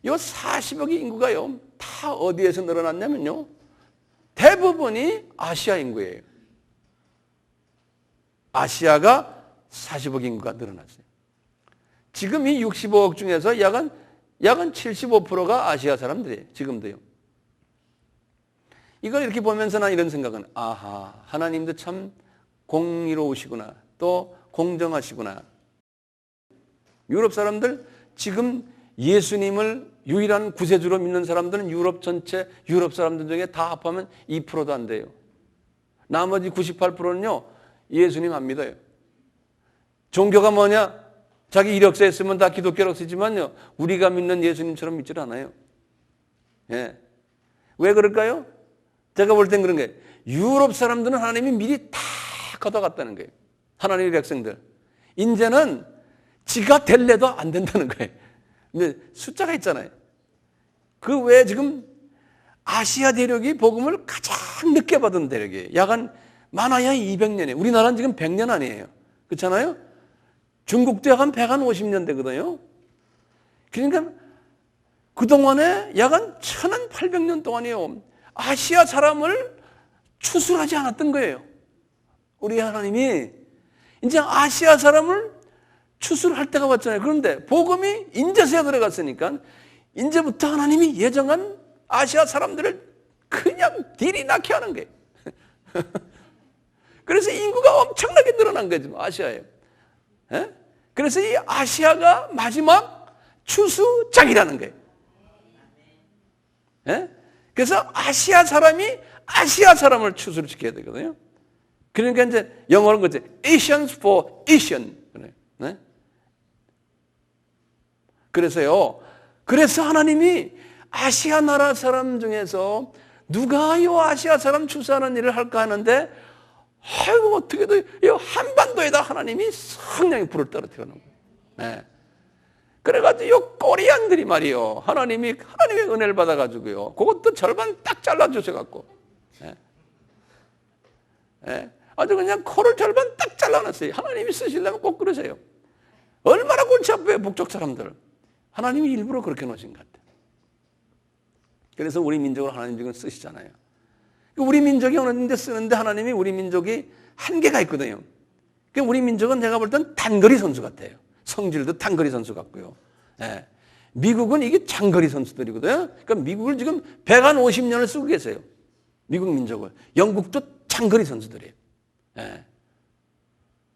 이 40억의 인구가요, 다 어디에서 늘어났냐면요, 대부분이 아시아 인구예요. 아시아가 40억 인구가 늘어났어요. 지금 이 65억 중에서 약 한 75%가 아시아 사람들이에요. 지금도요. 이걸 이렇게 보면서 난 이런 생각은, 아하, 하나님도 참 공의로우시구나. 또 공정하시구나. 유럽 사람들, 지금 예수님을 유일한 구세주로 믿는 사람들은 유럽 전체, 유럽 사람들 중에 다 합하면 2%도 안 돼요. 나머지 98%는요, 예수님 안 믿어요. 종교가 뭐냐? 자기 이력서에 쓰면 다 기독교라고 쓰지만요, 우리가 믿는 예수님처럼 믿질 않아요. 예. 왜 그럴까요? 제가 볼 땐 그런 거예요. 유럽 사람들은 하나님이 미리 다 걷어갔다는 거예요. 하나님의 백성들. 이제는 지가 될래도 안 된다는 거예요. 근데 숫자가 있잖아요. 그 외에 지금 아시아 대륙이 복음을 가장 늦게 받은 대륙이에요. 약 한 많아야 200년이에요. 우리나라는 지금 100년 아니에요. 그렇잖아요? 중국도 약 한 150년 되거든요. 그러니까 그동안에 약 한 1800년 동안이요, 아시아 사람을 추수하지 않았던 거예요. 우리 하나님이 이제 아시아 사람을 추수를 할 때가 왔잖아요. 그런데 복음이 인제서야 들어갔으니까 이제부터 하나님이 예정한 아시아 사람들을 그냥 딜이 낳게 하는 거예요. 그래서 인구가 엄청나게 늘어난 거죠, 아시아에. 예? 그래서 이 아시아가 마지막 추수작이라는 거예요. 예? 그래서 아시아 사람이 아시아 사람을 추수를 시켜야 되거든요. 그러니까 이제 영어로 그죠, Asians for Asian. 네? 그래서요, 그래서 하나님이 아시아 나라 사람 중에서 누가 이 아시아 사람 추수하는 일을 할까 하는데, 아이고, 어떻게도 이 한반도에다 하나님이 성령의 불을 떨어뜨려 놓은 거예요. 네. 그래가지고 이 코리안들이 말이요, 하나님의 은혜를 받아가지고요, 그것도 절반 딱 잘라주셔갖고, 네. 네. 아주 그냥 코를 절반 딱 잘라놨어요. 하나님이 쓰시려면 꼭 그러세요. 얼마나 골치 아파요, 북쪽 사람들. 하나님이 일부러 그렇게 놓으신 것 같아요. 그래서 우리 민족을 하나님 지금 쓰시잖아요. 우리 민족이 어느 정도 쓰는데 하나님이 우리 민족이 한계가 있거든요. 우리 민족은 제가 볼 땐 단거리 선수 같아요. 성질도 단거리 선수 같고요. 예. 미국은 이게 장거리 선수들이거든요. 그러니까 미국을 지금 150년을 쓰고 계세요. 미국 민족을. 영국도 장거리 선수들이에요. 예.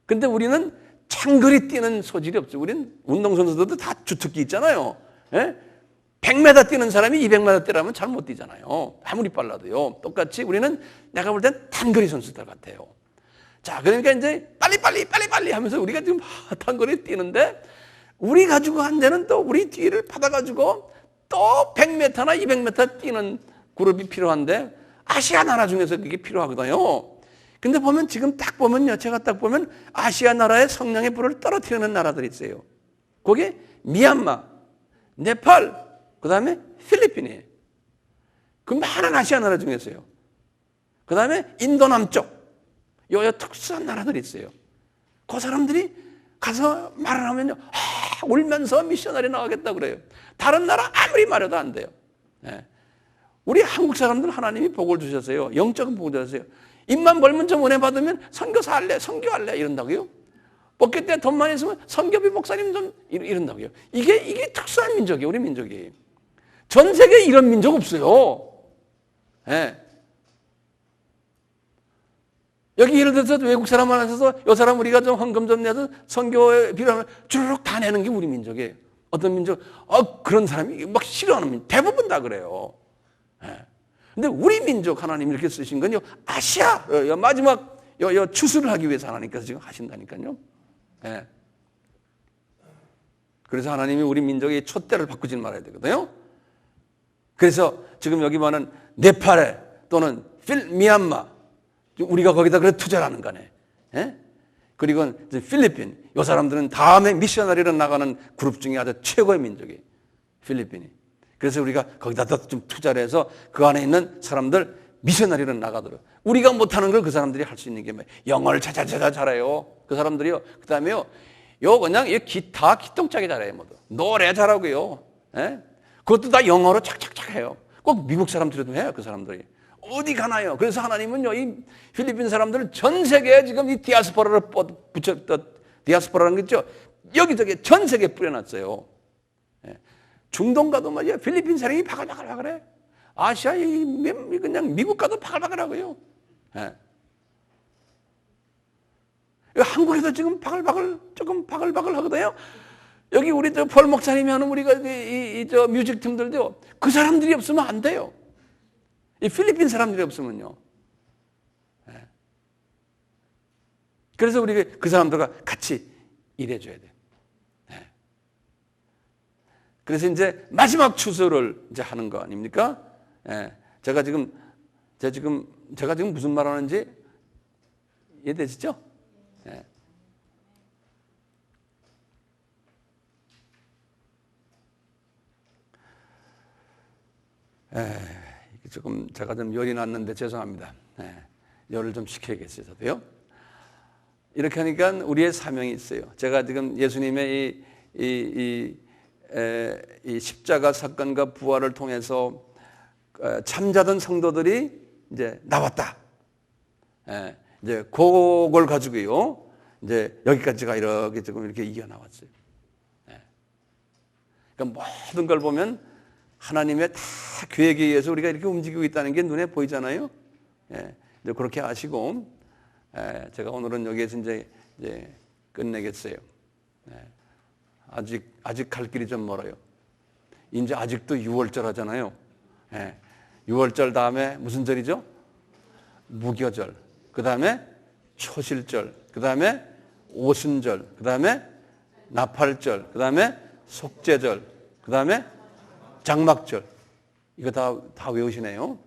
근데 우리는 장거리 뛰는 소질이 없죠. 우리는 운동선수들도 다 주특기 있잖아요. 예? 100m 뛰는 사람이 200m 뛰라면 잘 못 뛰잖아요. 아무리 빨라도요. 똑같이 우리는 내가 볼 땐 단거리 선수들 같아요. 자, 그러니까 이제 빨리 하면서 우리가 지금 단거리 뛰는데, 우리 가지고 한 데는 또 우리 뒤를 받아가지고 또 100m나 200m 뛰는 그룹이 필요한데, 아시아 나라 중에서 그게 필요하거든요. 근데 보면 지금 딱 보면요, 제가 딱 보면 아시아 나라의 성령의 불을 떨어뜨리는 나라들이 있어요. 그게 미얀마, 네팔, 그 다음에 필리핀이에요. 그 많은 아시아 나라 중에서요. 그 다음에 인도 남쪽, 요 특수한 나라들이 있어요. 그 사람들이 가서 말을 하면요, 울면서 미셔너리 나가겠다 그래요. 다른 나라 아무리 말해도 안 돼요. 네. 우리 한국 사람들 하나님이 복을 주셨어요. 영적인 복을 주셨어요. 입만 벌면 좀 은혜 받으면 선교사 할래, 선교할래 이런다고요. 먹을 때 돈만 있으면 선교비 목사님 좀 이런다고요. 이게 특수한 민족이에요, 우리 민족이. 전 세계에 이런 민족 없어요. 네. 여기 예를 들어서 외국 사람 하나 있어서 이 사람 우리가 좀 헌금 좀 내서 선교에 필요하면 주르륵 다 내는 게 우리 민족이에요. 어떤 민족, 그런 사람이 막 싫어하는 민족, 대부분 다 그래요. 예. 근데 우리 민족 하나님이 이렇게 쓰신 건요, 아시아, 마지막 추수를 하기 위해서 하나님께서 지금 하신다니까요. 예. 그래서 하나님이 우리 민족의 촛대를 바꾸지 말아야 되거든요. 그래서 지금 여기 보면 네팔에 또는 미얀마, 우리가 거기다 그래 투자를 하는 거네. 예? 그리고 필리핀, 이 사람들은 다음에 미셔너리로 나가는 그룹 중에 아주 최고의 민족이 필리핀이. 그래서 우리가 거기다 좀 투자를 해서 그 안에 있는 사람들 미셔너리로 나가도록. 우리가 못하는 걸 그 사람들이 할 수 있는 게 뭐예요? 영어를 자자자자 잘해요. 그 사람들이요. 그 다음에요, 그냥 기타, 기똥차게 잘해요. 모두. 노래 잘하고요. 예? 그것도 다 영어로 착착착 해요. 꼭 미국 사람들도 해요. 그 사람들이. 어디 가나요? 그래서 하나님은요, 이 필리핀 사람들을 전 세계에 지금 이 디아스포라를 디아스포라는 게 있죠? 여기저기 전 세계에 뿌려놨어요. 예. 중동 가도 말이야, 필리핀 사람이 바글바글바글해. 아시아, 그냥 미국 가도 바글바글하고요. 예. 한국에도 지금 조금 바글바글 하거든요. 여기 우리 폴 목사님이 하는 우리가 저 뮤직 팀들도 그 사람들이 없으면 안 돼요. 이 필리핀 사람들이 없으면요. 예. 그래서 우리가 그 사람들과 같이 일해줘야 돼요. 예. 그래서 이제 마지막 추수를 이제 하는 거 아닙니까? 예. 제가 지금 무슨 말 하는지 이해되시죠? 예. 조금 제가 좀 열이 났는데 죄송합니다. 열을 좀 식혀야겠어요, 저도요. 이렇게 하니까 우리의 사명이 있어요. 제가 지금 예수님의 이 십자가 사건과 부활을 통해서 잠자던 성도들이 이제 나왔다. 이제 그걸 가지고요. 이제 여기까지가 이렇게 지금 이렇게 이겨 나왔어요. 그러니까 모든 걸 보면 하나님의 다 계획에 의해서 우리가 이렇게 움직이고 있다는 게 눈에 보이잖아요. 이제 그렇게 아시고, 제가 오늘은 여기에서 이제 끝내겠어요. 아직 갈 길이 좀 멀어요. 이제 아직도 6월절 하잖아요. 6월절 다음에 무슨 절이죠? 무교절. 그 다음에 초실절. 그 다음에 오순절. 그 다음에 나팔절. 그 다음에 속죄절. 그 다음에 장막절. 이거 다 외우시네요.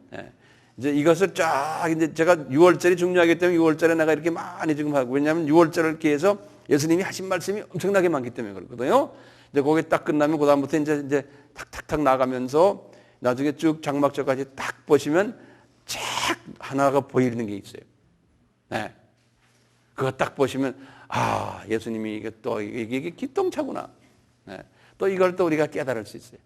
이제 이것을 쫙, 이제 제가 6월절이 중요하기 때문에 6월절에 내가 이렇게 많이 지금 하고, 왜냐하면 6월절을 기해서 예수님이 하신 말씀이 엄청나게 많기 때문에 그렇거든요. 이제 거기 딱 끝나면 그다음부터 이제 탁탁탁 나가면서 나중에 쭉 장막절까지 딱 보시면 쫙 하나가 보이는 게 있어요. 그거 딱 보시면, 예수님이 이게 또 이게 기똥차구나. 또 이걸 또 우리가 깨달을 수 있어요.